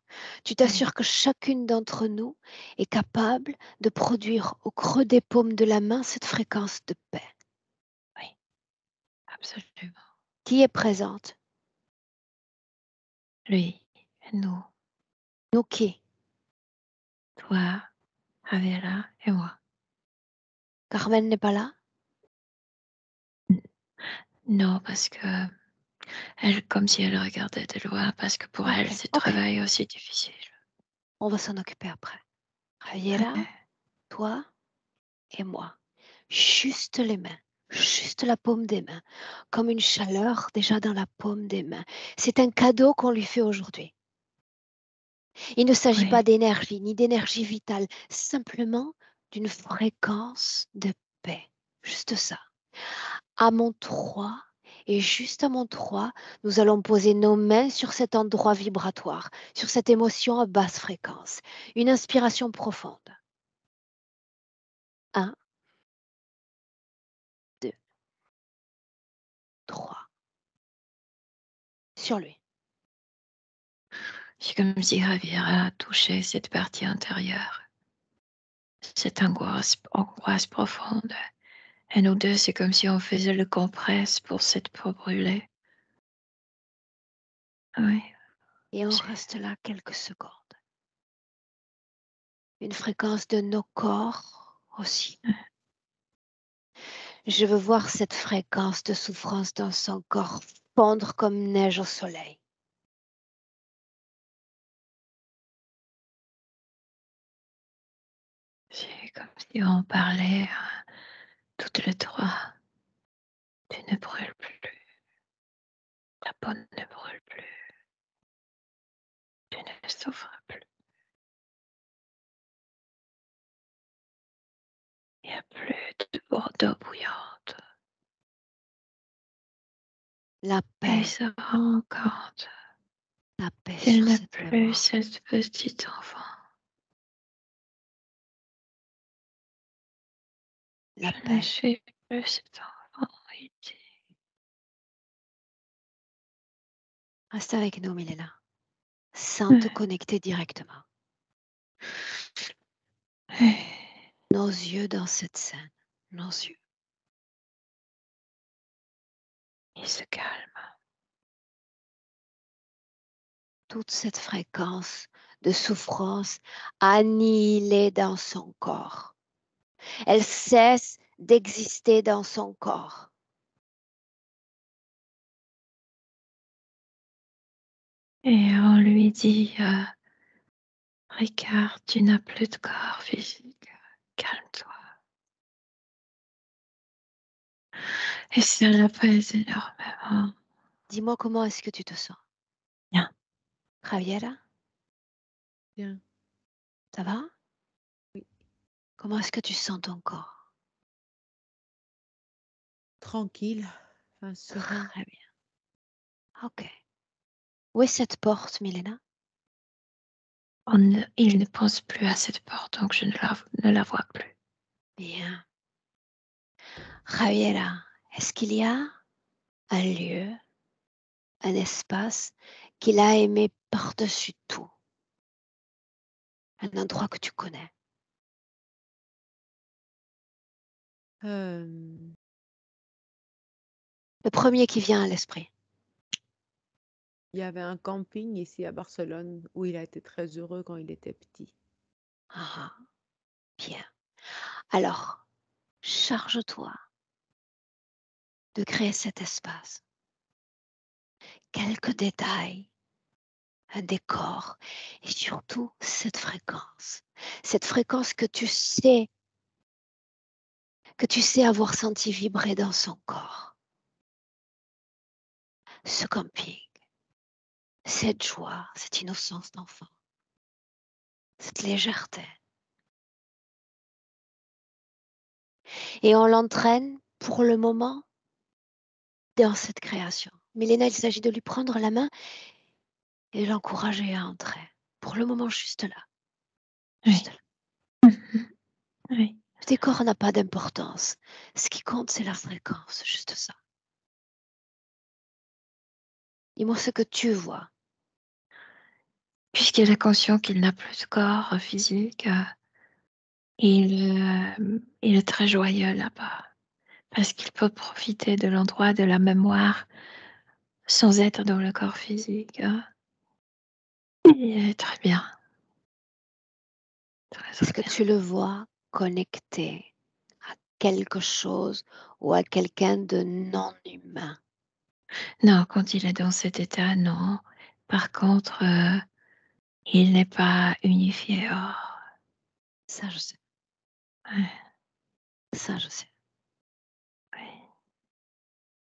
Tu t'assures que chacune d'entre nous est capable de produire au creux des paumes de la main cette fréquence de paix. Oui, absolument. Qui est présente? Lui, nous, Nous qui? toi, Javiera et moi. Carmen n'est pas là? Non, parce que elle, comme si elle regardait de loin, parce que pour elle, ce Ok. travail est aussi difficile. On va s'en occuper après. Javiera, toi et moi. Juste les mains, juste la paume des mains, comme une chaleur déjà dans la paume des mains. C'est un cadeau qu'on lui fait aujourd'hui. Il ne s'agit pas Oui. d'énergie, ni d'énergie vitale, simplement d'une fréquence de paix. Juste ça. À mon 3, et juste à mon 3, nous allons poser nos mains sur cet endroit vibratoire, sur cette émotion à basse fréquence. Une inspiration profonde. 1, 2, 3. Sur lui. C'est comme si Javiera touchait cette partie intérieure, cette angoisse profonde. Et nous deux, c'est comme si on faisait le compresse pour cette peau brûlée. Oui, Et on c'est- reste là quelques secondes. Une fréquence de nos corps aussi. Je veux voir cette fréquence de souffrance dans son corps fondre comme neige au soleil. c'est comme si on parlait toutes les trois. Tu ne brûles plus, ta peau ne brûle plus, tu ne souffres plus. Il n'y a plus d'eau bouillante. La Et paix, il se rend compte la paix qu'il sur n'a cette plus mémoire. cette petite enfant. La Je ne paix. suis plus cet enfant, il dit. Reste avec nous, Milena, sans te connecter directement. Nos yeux dans cette scène, nos yeux. Il se calme. Toute cette fréquence de souffrance annihilée dans son corps. Elle cesse d'exister dans son corps. Et on lui dit, Ricard, tu n'as plus de corps physique. Calme-toi. Et ça l'apaise énormément. Dis-moi comment est-ce que tu te sens? Bien. Javiera, Bien. ça va? Oui. Comment est-ce que tu sens ton corps? Tranquille. Enfin, serein. Très bien. Ok. Où est cette porte, Milena? Il ne pense plus à cette porte, donc je ne la vois plus. Bien. Javiera, est-ce qu'il y a un lieu, un espace qu'il a aimé par-dessus tout? Un endroit que tu connais? Euh, Le premier qui vient à l'esprit. il y avait un camping ici à Barcelone où il a été très heureux quand il était petit. Ah, bien. Alors, charge-toi de créer cet espace. Quelques détails, un décor et surtout cette fréquence. Cette fréquence que tu sais avoir senti vibrer dans son corps. Ce camping, cette joie, cette innocence d'enfant, cette légèreté. Et on l'entraîne pour le moment dans cette création. Milena, il s'agit de lui prendre la main et l'encourager à entrer. Pour le moment, juste là. Juste là. Oui. Le décor n'a pas d'importance. Ce qui compte, c'est la fréquence, juste ça. Dis-moi ce que tu vois. Puisqu'il est conscient qu'il n'a plus de corps physique, il est très joyeux là-bas. Parce qu'il peut profiter de l'endroit, de la mémoire, sans être dans le corps physique. Il est très bien. Très, Est-ce très que bien. tu le vois connecté à quelque chose ou à quelqu'un de non humain? Non, quand il est dans cet état, non. Par contre, il n'est pas unifié. Oh, Ça, je sais. ouais, Ça, je sais. ouais.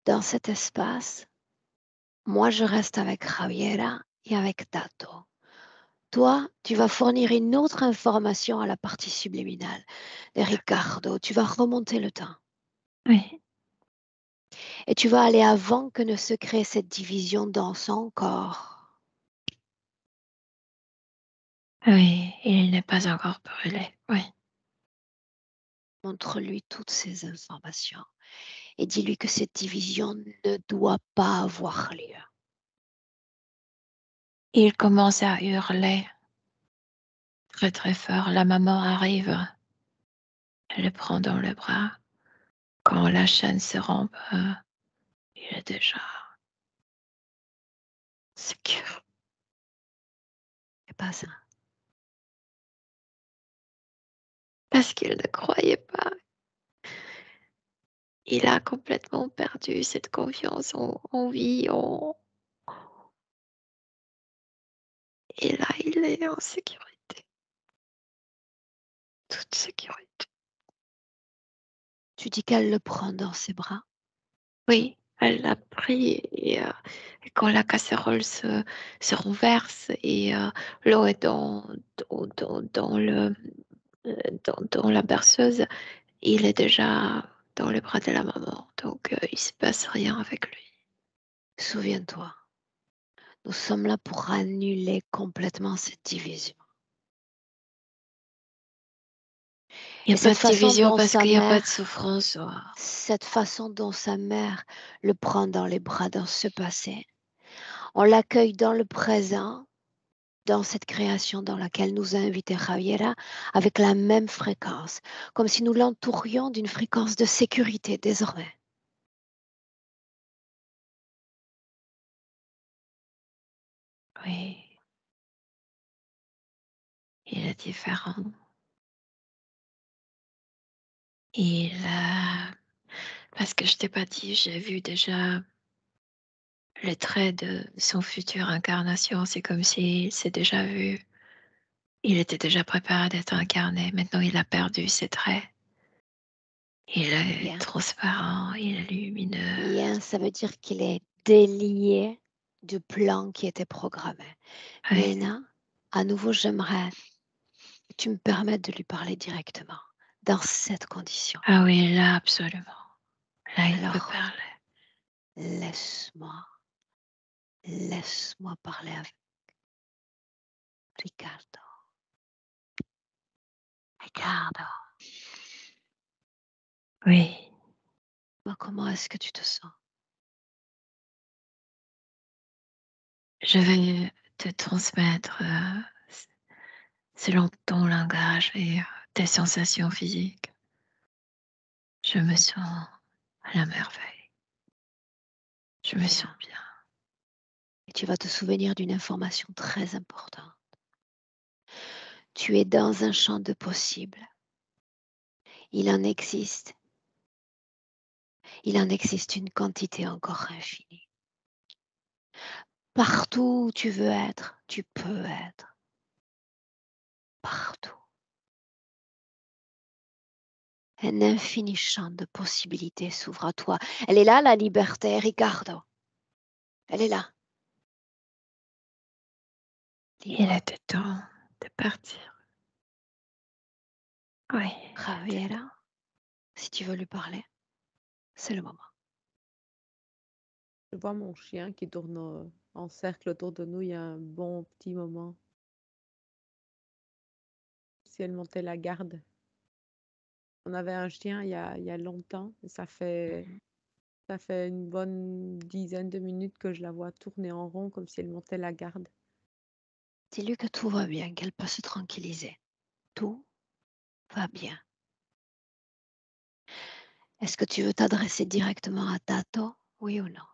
Dans cet espace, moi, je reste avec Javiera et avec Tato. Toi, tu vas fournir une autre information à la partie subliminale de Ricardo. Tu vas remonter le temps. Oui, Et tu vas aller avant que ne se crée cette division dans son corps. oui, il n'est pas encore brûlé. Oui, Montre-lui toutes ces informations et dis-lui que cette division ne doit pas avoir lieu. il commence à hurler très très fort. La maman arrive, elle le prend dans le bras. Quand la chaîne se rompt, il est déjà secure. C'est pas ça. Parce qu'il ne croyait pas. Il a complètement perdu cette confiance en vie. Et là, il est en sécurité. Toute sécurité. Tu dis qu'elle le prend dans ses bras. Oui, elle l'a pris et quand la casserole se renverse et l'eau est dans dans la berceuse, il est déjà dans les bras de la maman. Donc, il ne se passe rien avec lui. Souviens-toi, nous sommes là pour annuler complètement cette division. Il n'y Et a pas cette de façon division dont parce sa qu'il n'y a pas de mère, souffrance. cette façon dont sa mère le prend dans les bras dans ce passé, on l'accueille dans le présent, dans cette création dans laquelle nous a invité Javiera, avec la même fréquence, comme si nous l'entourions d'une fréquence de sécurité désormais. Oui, il est différent. Parce que je t'ai pas dit, j'ai vu déjà les traits de son future incarnation. C'est comme s'il s'est déjà vu. Il était déjà préparé d'être incarné. Maintenant, il a perdu ses traits. Il est Bien. transparent, il est lumineux. Bien, ça veut dire qu'il est délié du plan qui était programmé. Oui. Maintenant, à nouveau, j'aimerais que tu me permettes de lui parler directement, dans cette condition. Ah oui, là, absolument. Là, il peut Alors, parler. laisse-moi parler avec Ricardo. Ricardo, Oui, comment est-ce que tu te sens? je vais te transmettre selon ton langage et tes sensations physiques. Je me sens à la merveille. Je me sens bien. Et tu vas te souvenir d'une information très importante. Tu es dans un champ de possibles. Il en existe une quantité encore infinie. Partout où tu veux être, tu peux être. Partout. Un infini champ de possibilités s'ouvre à toi. Elle est là, la liberté, Ricardo. Elle est là. Il était temps de partir. Oui. Javiera, si tu veux lui parler, c'est le moment. Je vois mon chien qui tourne en cercle autour de nous il y a un bon petit moment. Si elle montait la garde. On avait un chien il y a longtemps. Et ça fait une bonne dizaine de minutes que je la vois tourner en rond comme si elle montait la garde. Dis-lui que tout va bien, qu'elle peut se tranquilliser. Tout va bien. Est-ce que tu veux t'adresser directement à Tato, oui ou non?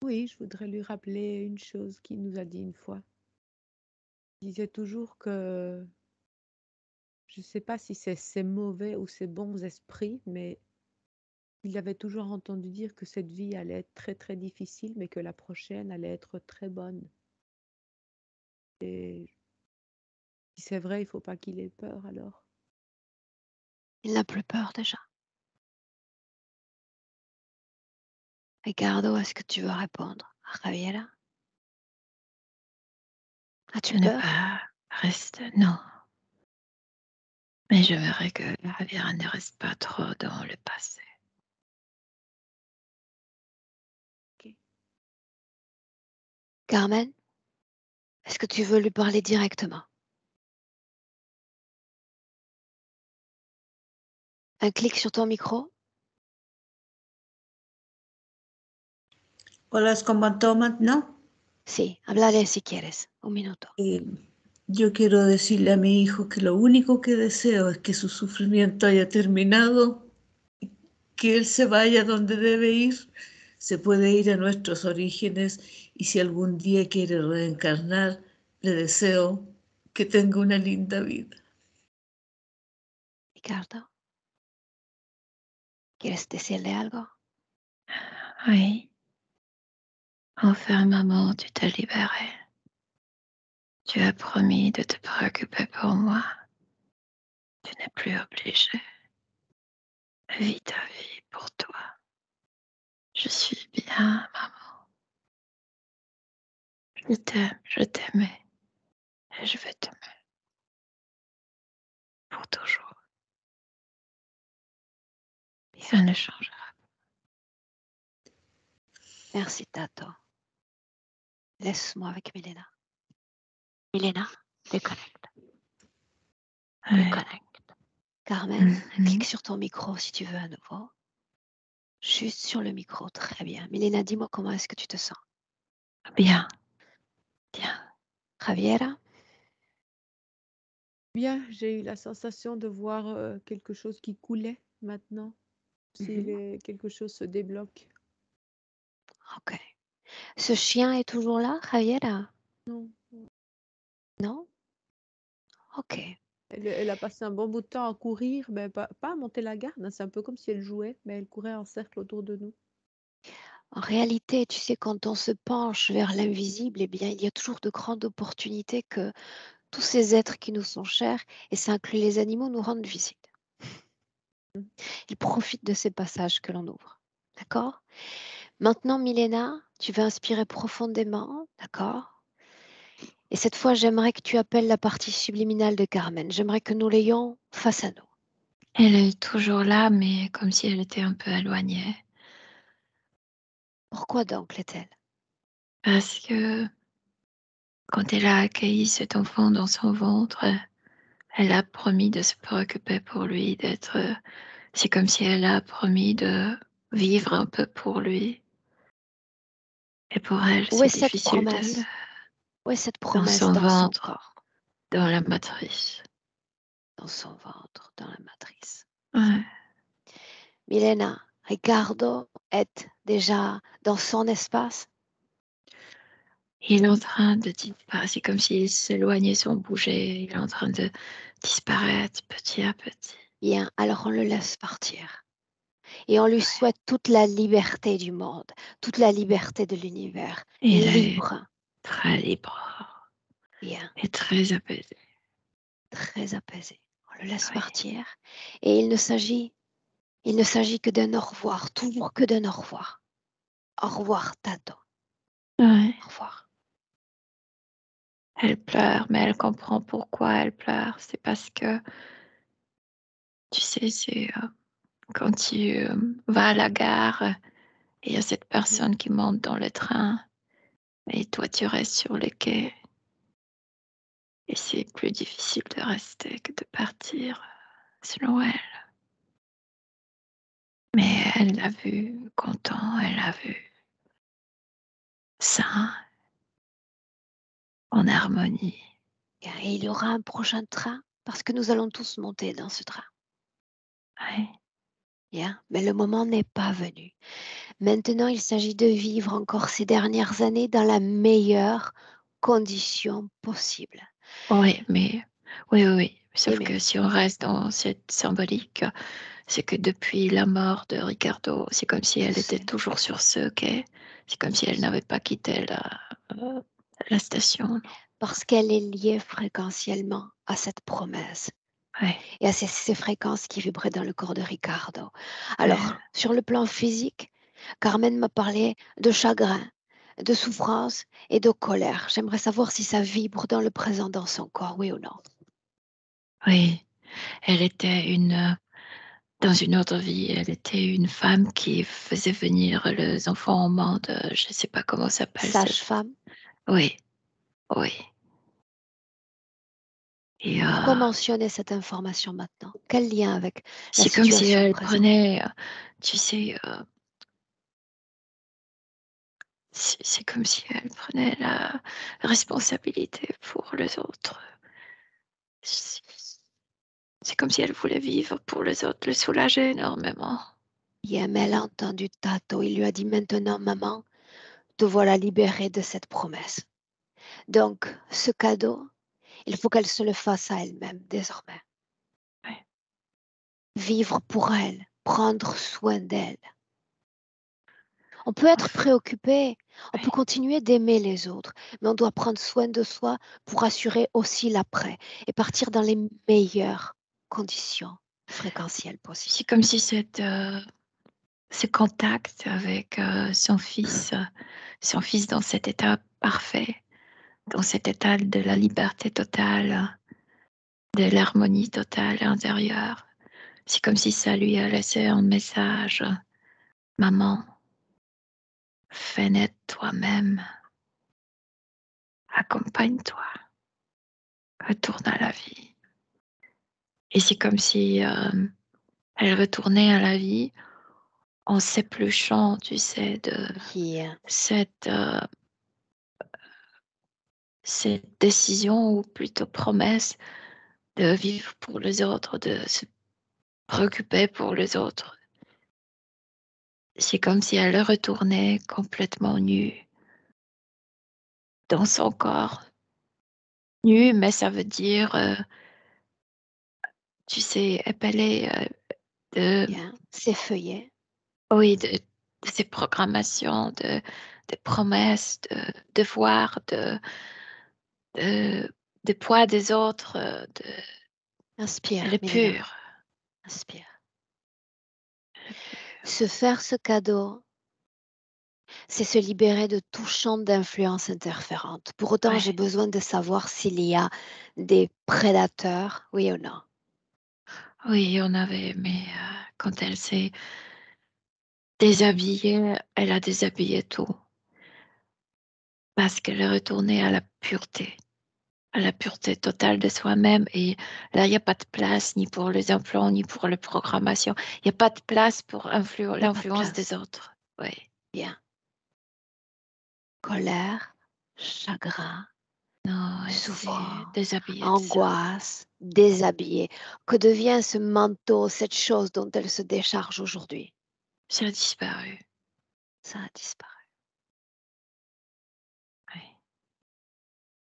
Oui, je voudrais lui rappeler une chose qu'il nous a dit une fois. Il disait toujours que, je ne sais pas si c'est ses mauvais ou ses bons esprits, mais il avait toujours entendu dire que cette vie allait être très très difficile, mais que la prochaine allait être très bonne. Et si c'est vrai, il ne faut pas qu'il ait peur alors. Il n'a plus peur déjà. Ricardo, est-ce que tu veux répondre à Javiera? As-tu Je n'ai peur? pas rester. Non. Mais j'aimerais que Javier ne reste pas trop dans le passé. Carmen, est-ce que tu veux lui parler directement? Un clic sur ton micro? Hola, ¿es con todo maintenant? Sí, háblale si quieres. Un minuto. Yo quiero decirle a mi hijo que lo único que deseo es que su sufrimiento haya terminado, que él se vaya donde debe ir, se puede ir a nuestros orígenes y si algún día quiere reencarnar, le deseo que tenga una linda vida. Ricardo, ¿quieres decirle algo? Oui. Enfin, maman, tu t'es libérée. Tu as promis de te préoccuper pour moi. Tu n'es plus obligée. Vis ta vie pour toi. Je suis bien, maman. Je t'aime, je t'aimais. Et je vais t'aimer. Pour toujours. Rien ne changera. Merci, Tato. Laisse-moi avec Milena. Milena, déconnecte. Oui. Déconnecte. Carmen, Mhm. clique sur ton micro si tu veux à nouveau. Juste sur le micro, très bien. Milena, dis-moi comment est-ce que tu te sens? Bien. Bien. Javiera? Bien, j'ai eu la sensation de voir quelque chose qui coulait maintenant. Si quelque chose se débloque. Ok. Ce chien est toujours là, Javiera? Non. Non? Ok. Elle a passé un bon bout de temps à courir, mais pas à monter la garde, hein. C'est un peu comme si elle jouait, mais elle courait en cercle autour de nous. En réalité, tu sais, quand on se penche vers l'invisible, eh bien, il y a toujours de grandes opportunités que tous ces êtres qui nous sont chers, et ça inclut les animaux, nous rendent visite. Ils profitent de ces passages que l'on ouvre. D'accord? Maintenant, Milena, tu vas inspirer profondément. D'accord? Et cette fois, j'aimerais que tu appelles la partie subliminale de Carmen. J'aimerais que nous l'ayons face à nous. Elle est toujours là, mais comme si elle était un peu éloignée. Pourquoi donc l'est-elle? Parce que quand elle a accueilli cet enfant dans son ventre, elle a promis de se préoccuper pour lui, d'être. C'est comme si elle a promis de vivre un peu pour lui. Et pour elle, Où est c'est cette difficile promesse? Où est cette dans promesse son dans son ventre, corps? dans la matrice. Dans son ventre, dans la matrice. Ouais. Milena, Ricardo est déjà dans son espace? Il est en train de disparaître. C'est comme s'il s'éloignait sans bouger. Il est en train de disparaître petit à petit. Bien, alors on le laisse partir. Et on lui souhaite toute la liberté du monde, toute la liberté de l'univers. Il est Libre. très libre Bien, et très apaisé. très apaisé. On le laisse Oui. partir. Et il ne s'agit que d'un au revoir, toujours que d'un au revoir. Au revoir, Tato. Ouais. Au revoir. Elle pleure, mais elle comprend pourquoi elle pleure. C'est parce que, tu sais, c'est quand tu vas à la gare et il y a cette personne qui monte dans le train et toi, tu restes sur le quai. Et c'est plus difficile de rester que de partir, selon elle. Mais elle l'a vu content, elle l'a vu sain, en harmonie. Et il y aura un prochain train parce que nous allons tous monter dans ce train. Ouais. Bien, mais le moment n'est pas venu. Maintenant, il s'agit de vivre encore ces dernières années dans la meilleure condition possible. Oui, mais oui. Sauf Mais que si on reste dans cette symbolique, c'est que depuis la mort de Ricardo, c'est comme si elle était toujours sur ce quai. C'est comme si elle n'avait pas quitté la station. parce qu'elle est liée fréquentiellement à cette promesse Ouais. et à ces fréquences qui vibraient dans le corps de Ricardo. Alors, sur le plan physique, Carmen m'a parlé de chagrin, de souffrance et de colère. J'aimerais savoir si ça vibre dans le présent dans son corps, oui ou non. Oui, elle était dans une autre vie, elle était une femme qui faisait venir les enfants au monde. Je ne sais pas comment ça s'appelle. Sage-femme. Oui, oui. Et Pourquoi mentionner cette information maintenant? Quel lien avec la c'est comme si situation elle présente? prenait, tu sais, c'est comme si elle prenait la responsabilité pour les autres. C'est comme si elle voulait vivre pour les autres, le soulager énormément. Bien, mais elle a entendu Tato. Il lui a dit maintenant, maman, te voilà libérée de cette promesse. Donc, ce cadeau, il faut qu'elle se le fasse à elle-même désormais. Oui. Vivre pour elle, prendre soin d'elle. On peut être préoccupé, on peut continuer d'aimer les autres, mais on doit prendre soin de soi pour assurer aussi l'après et partir dans les meilleures conditions fréquentielles possibles. C'est comme si ce contact avec son fils dans cet état parfait, dans cet état de la liberté totale, de l'harmonie totale intérieure. C'est comme si ça lui a laissé un message. Maman, fais naître toi-même. Accompagne-toi. Retourne à la vie. Et c'est comme si elle retournait à la vie en s'épluchant, tu sais, de Yeah. cette décision ou plutôt promesse de vivre pour les autres, de se préoccuper pour les autres. C'est comme si elle retournait complètement nue dans son corps. Nue, mais ça veut dire, tu sais, épelée de, Yeah. C'est feuillet. oui, de ces programmations, de promesses, de devoirs, de poids des autres, Inspire, elle est Milena. pure. Inspire. Se faire ce cadeau, c'est se libérer de tout champ d'influence interférente. Pour autant, Ouais. j'ai besoin de savoir s'il y a des prédateurs, oui ou non. Oui, on avait, mais quand elle s'est déshabillée, elle a déshabillé tout. Parce qu'elle est retournée à la pureté totale de soi-même. Et là, il n'y a pas de place ni pour les implants, ni pour la programmation. Il n'y a pas de place pour l'influence des autres. Oui. Bien. Colère, chagrin, Non, elle s'est souffrance, déshabillée de ça. angoisse, déshabillée. Que devient ce manteau, cette chose dont elle se décharge aujourd'hui? Ça a disparu. Ça a disparu. Oui.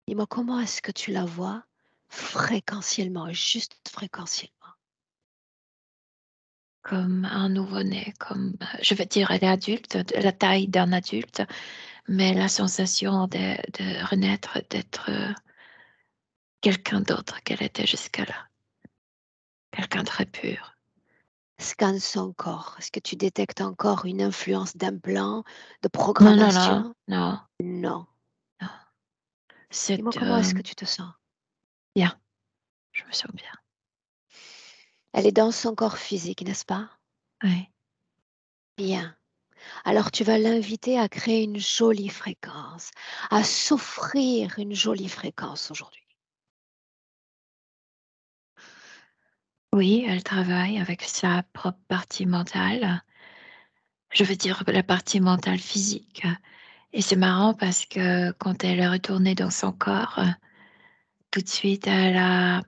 Dis-moi, comment est-ce que tu la vois fréquentiellement, juste fréquentiellement? Comme un nouveau-né, je vais dire, elle est adulte, de la taille d'un adulte, mais la sensation de renaître, d'être quelqu'un d'autre qu'elle était jusqu'à là. Quelqu'un de très pur. Scanne son corps. Est-ce que tu détectes encore une influence d'implant, de Non, programmation? non. Non. Non. Dis-moi, comment est-ce que tu te sens? Bien. Je me sens bien. Elle est dans son corps physique, n'est-ce pas? Oui. Bien. Alors tu vas l'inviter à créer une jolie fréquence, à s'offrir une jolie fréquence aujourd'hui. Oui, elle travaille avec sa propre partie mentale. Je veux dire la partie mentale physique. Et c'est marrant parce que quand elle est retournée dans son corps, tout de suite, elle a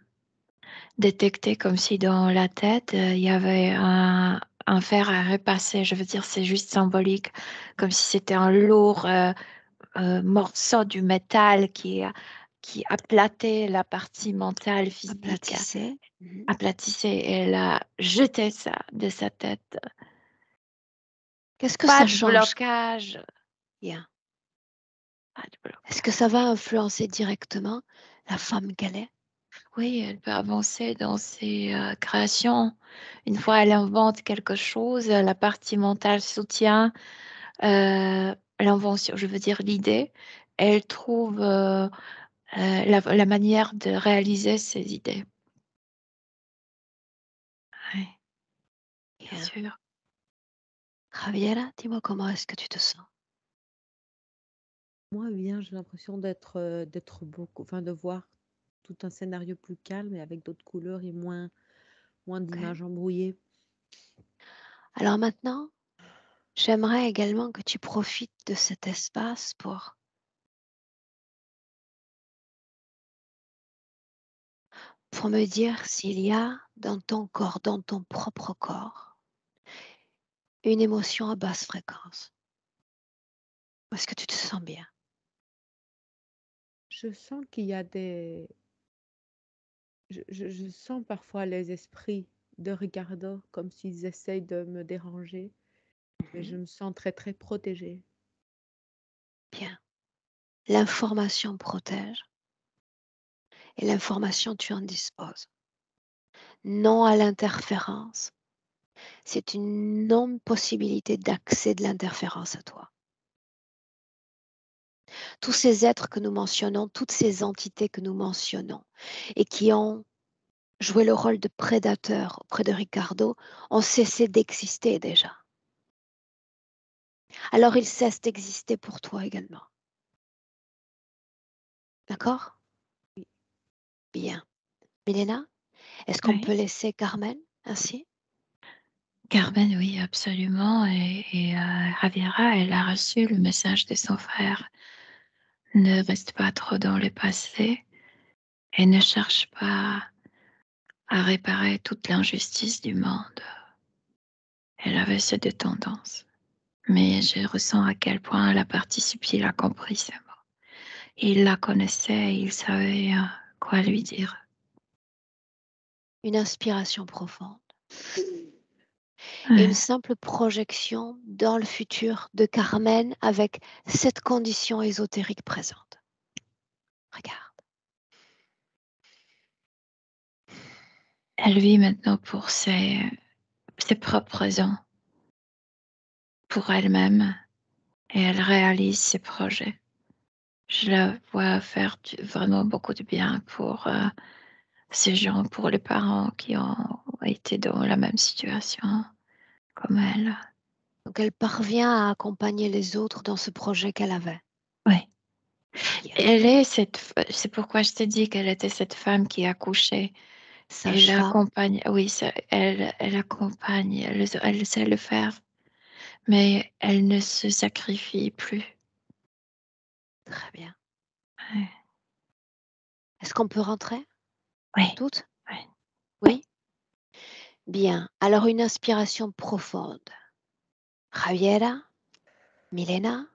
détecté comme si dans la tête, il y avait un fer à repasser. Je veux dire, c'est juste symbolique, comme si c'était un lourd morceau du métal qui aplattait la partie mentale physique. Aplatissez. Aplatissait et elle a jeté ça de sa tête. Qu'est-ce que Pas ça de change? blocage. Bien. Pas de blocage. Est-ce que ça va influencer directement la femme qu'elle est? Oui, elle peut avancer dans ses créations. Une fois elle invente quelque chose, la partie mentale soutient. l'invention, je veux dire l'idée, elle trouve la manière de réaliser ses idées. Oui, bien Bien. sûr. Javiera, dis-moi comment est-ce que tu te sens? Moi, bien, j'ai l'impression d'être beaucoup, enfin, de voir tout un scénario plus calme et avec d'autres couleurs et moins Ok. d'images embrouillées. Alors maintenant, j'aimerais également que tu profites de cet espace pour me dire s'il y a dans ton corps, dans ton propre corps, une émotion à basse fréquence. Où est-ce que tu te sens bien? Je sens qu'il y a je sens parfois les esprits de Ricardo comme s'ils essayent de me déranger, mais je Mhm. me sens très, très protégée. Bien. L'information protège et l'information, tu en disposes. Non à l'interférence. C'est une non-possibilité d'accès de l'interférence à toi. Tous ces êtres que nous mentionnons, toutes ces entités que nous mentionnons et qui ont joué le rôle de prédateurs auprès de Ricardo ont cessé d'exister déjà. Alors ils cessent d'exister pour toi également. D'accord? Oui. Bien. Milena, est-ce qu'on peut Oui. laisser Carmen ainsi? Carmen, oui, absolument. Et Javiera, elle a reçu le message de son frère. Ne reste pas trop dans le passé et ne cherche pas à réparer toute l'injustice du monde. Elle avait ces deux tendances. Mais je ressens à quel point la partie subtile a compris ces mots. Il la connaissait, il savait quoi lui dire. Une inspiration profonde et une Ouais. simple projection dans le futur de Carmen avec cette condition ésotérique présente. Regarde. Elle vit maintenant pour ses propres raisons, pour elle-même, et elle réalise ses projets. Je la vois faire vraiment beaucoup de bien pour ces gens, pour les parents qui ont été dans la même situation comme elle. Donc elle parvient à accompagner les autres dans ce projet qu'elle avait. Oui. Bien. Elle est c'est pourquoi je t'ai dit qu'elle était cette femme qui accouchait. Elle Sage-femme, accompagne, oui, elle accompagne, elle sait le faire, mais elle ne se sacrifie plus. très bien. Ouais. Est-ce qu'on peut rentrer Oui, toutes? oui. Oui? Bien. Alors une inspiration profonde. Javiera, Milena.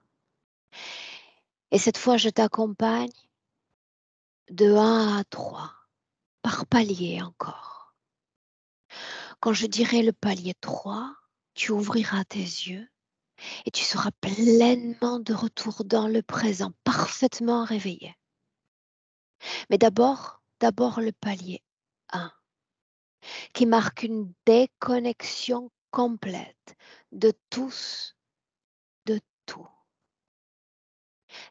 Et cette fois, je t'accompagne de 1 à 3, par palier encore. Quand je dirai le palier 3, tu ouvriras tes yeux et tu seras pleinement de retour dans le présent, parfaitement réveillé. Mais d'abord le palier 1, qui marque une déconnexion complète de tous, de tout.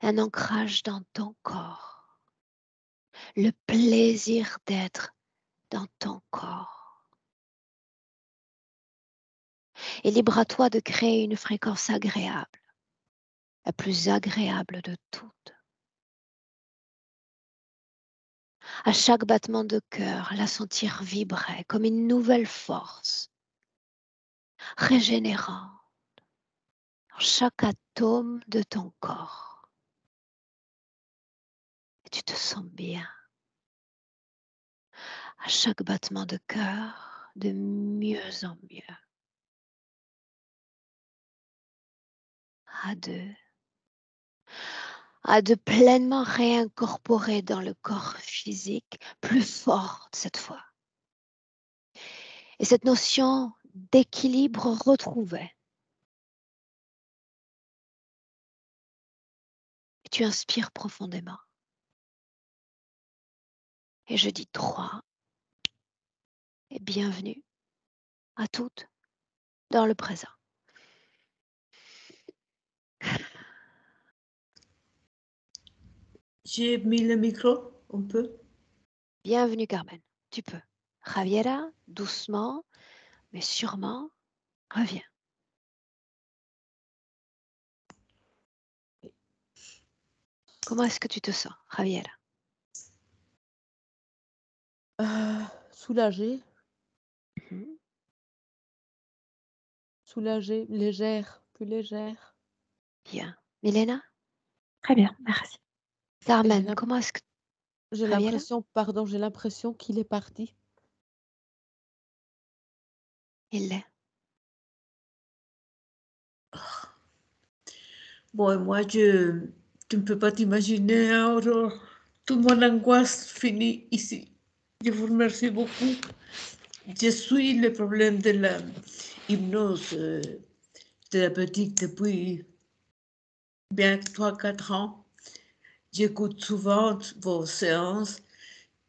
Un ancrage dans ton corps, le plaisir d'être dans ton corps. Et libre à toi de créer une fréquence agréable, la plus agréable de toutes. À chaque battement de cœur, la sentir vibrer comme une nouvelle force, régénérant dans chaque atome de ton corps. Et tu te sens bien. À chaque battement de cœur, de mieux en mieux. À deux pleinement réincorporer dans le corps physique, plus forte cette fois. Et cette notion d'équilibre retrouvée. Et tu inspires profondément. Et je dis 3. Et bienvenue à toutes dans le présent. J'ai mis le micro, on peut. Bienvenue, Carmen. Tu peux. Javiera, doucement, mais sûrement, reviens. Comment est-ce que tu te sens, Javiera? Soulagée, Mhm. soulagée, légère, plus légère. Bien. Milena? Très bien, merci. Et j'ai Carmen, l'im- comment est-ce que... j'ai Javiera? l'impression, pardon, j'ai l'impression qu'il est parti. Il l'est. Bon, et moi, tu ne peux pas t'imaginer, hein, Aurore, toute mon angoisse finit ici. Je vous remercie beaucoup. Je suis le problème de la hypnose thérapeutique depuis bien 3-4 ans. J'écoute souvent vos séances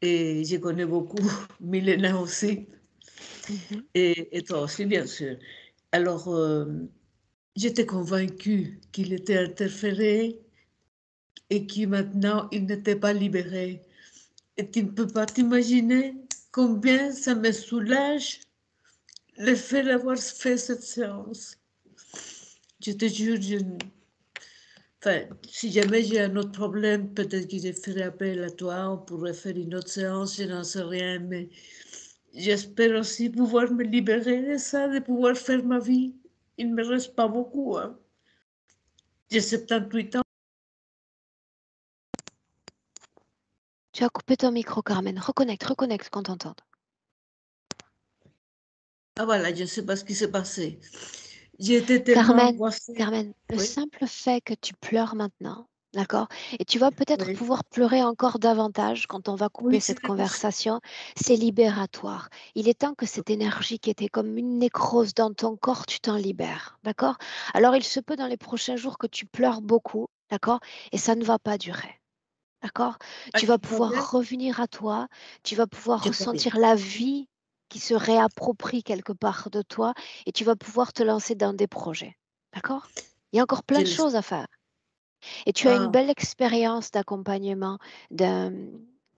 et je connais beaucoup Milena aussi Mhm. et toi aussi, bien sûr. Alors, j'étais convaincue qu'il était interféré et que maintenant il n'était pas libéré. Et tu ne peux pas t'imaginer combien ça me soulage le fait d'avoir fait cette séance. Je te jure, enfin, si jamais j'ai un autre problème, peut-être que je ferai appel à toi, on pourrait faire une autre séance, je n'en sais rien, mais j'espère aussi pouvoir me libérer de ça, de pouvoir faire ma vie. Il ne me reste pas beaucoup, hein. J'ai 78 ans. Tu as coupé ton micro, Carmen. Reconnecte qu'on t'entende. Ah voilà, je ne sais pas ce qui s'est passé. J'ai été tellement angoissée. Carmen, le Oui, simple fait que tu pleures maintenant, d'accord? Et tu vas peut-être oui, pouvoir pleurer encore davantage quand on va couper oui, cette c'est possible. conversation. C'est libératoire. Il est temps que cette énergie qui était comme une nécrose dans ton corps, tu t'en libères, d'accord? Alors, il se peut dans les prochains jours que tu pleures beaucoup, d'accord? Et ça ne va pas durer. D'accord? Ah, Tu tu vas crois bien? pouvoir revenir à toi, tu vas pouvoir Je crois bien. ressentir la vie qui se réapproprie quelque part de toi et tu vas pouvoir te lancer dans des projets. D'accord? Il y a encore plein Je de l'espère. choses à faire. Et tu as une Ah, belle expérience d'accompagnement d'un-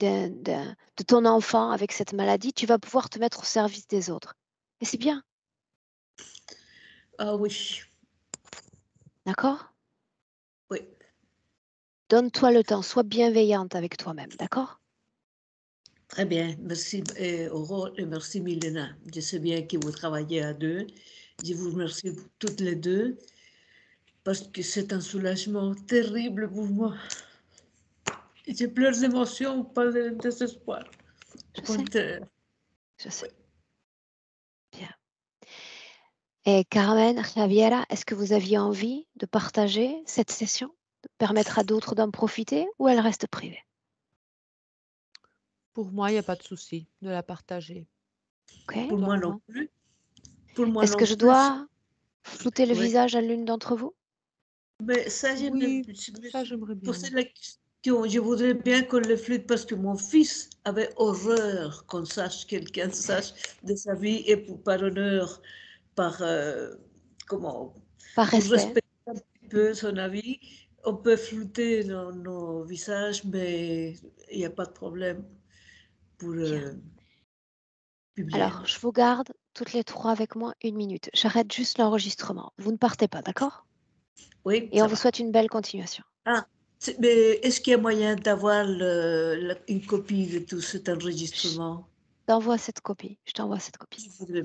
de ton enfant avec cette maladie. Tu vas pouvoir te mettre au service des autres. Et c'est bien. ah oui, D'accord? oui. Donne-toi le temps. Sois bienveillante avec toi-même. D'accord? Très bien. Merci Aurore et merci Milena. Je sais bien que vous travaillez à deux. Je vous remercie toutes les deux parce que c'est un soulagement terrible pour moi. Je pleure d'émotion, pas de désespoir. Au Je sais. contraire. Je sais. Oui. Bien. Et Carmen, Javiera, est-ce que vous aviez envie de partager cette session, de permettre à d'autres d'en profiter ou elle reste privée? Pour moi, il n'y a pas de souci de la partager. Ok. Pour moi non Toi, plus. Pour moi Est-ce que non je plus. dois flouter le Oui. visage à l'une d'entre vous? Mais ça, je oui, me ça suis j'aimerais bien. posé la question. Je voudrais bien qu'on le flûte parce que mon fils avait horreur qu'on sache, quelqu'un sache de sa vie et par honneur, par, comment, Par pour respect. respecter un petit peu son avis. On peut flouter nos visages, mais il n'y a pas de problème pour Bien. publier. Alors, je vous garde toutes les trois avec moi 1 minute. J'arrête juste l'enregistrement. Vous ne partez pas, d'accord? Oui, Et on ça vous va. souhaite une belle continuation. Ah, mais est-ce qu'il y a moyen d'avoir une copie de tout cet Je enregistrement? t'envoie cette copie. Je t'envoie cette copie. Je voudrais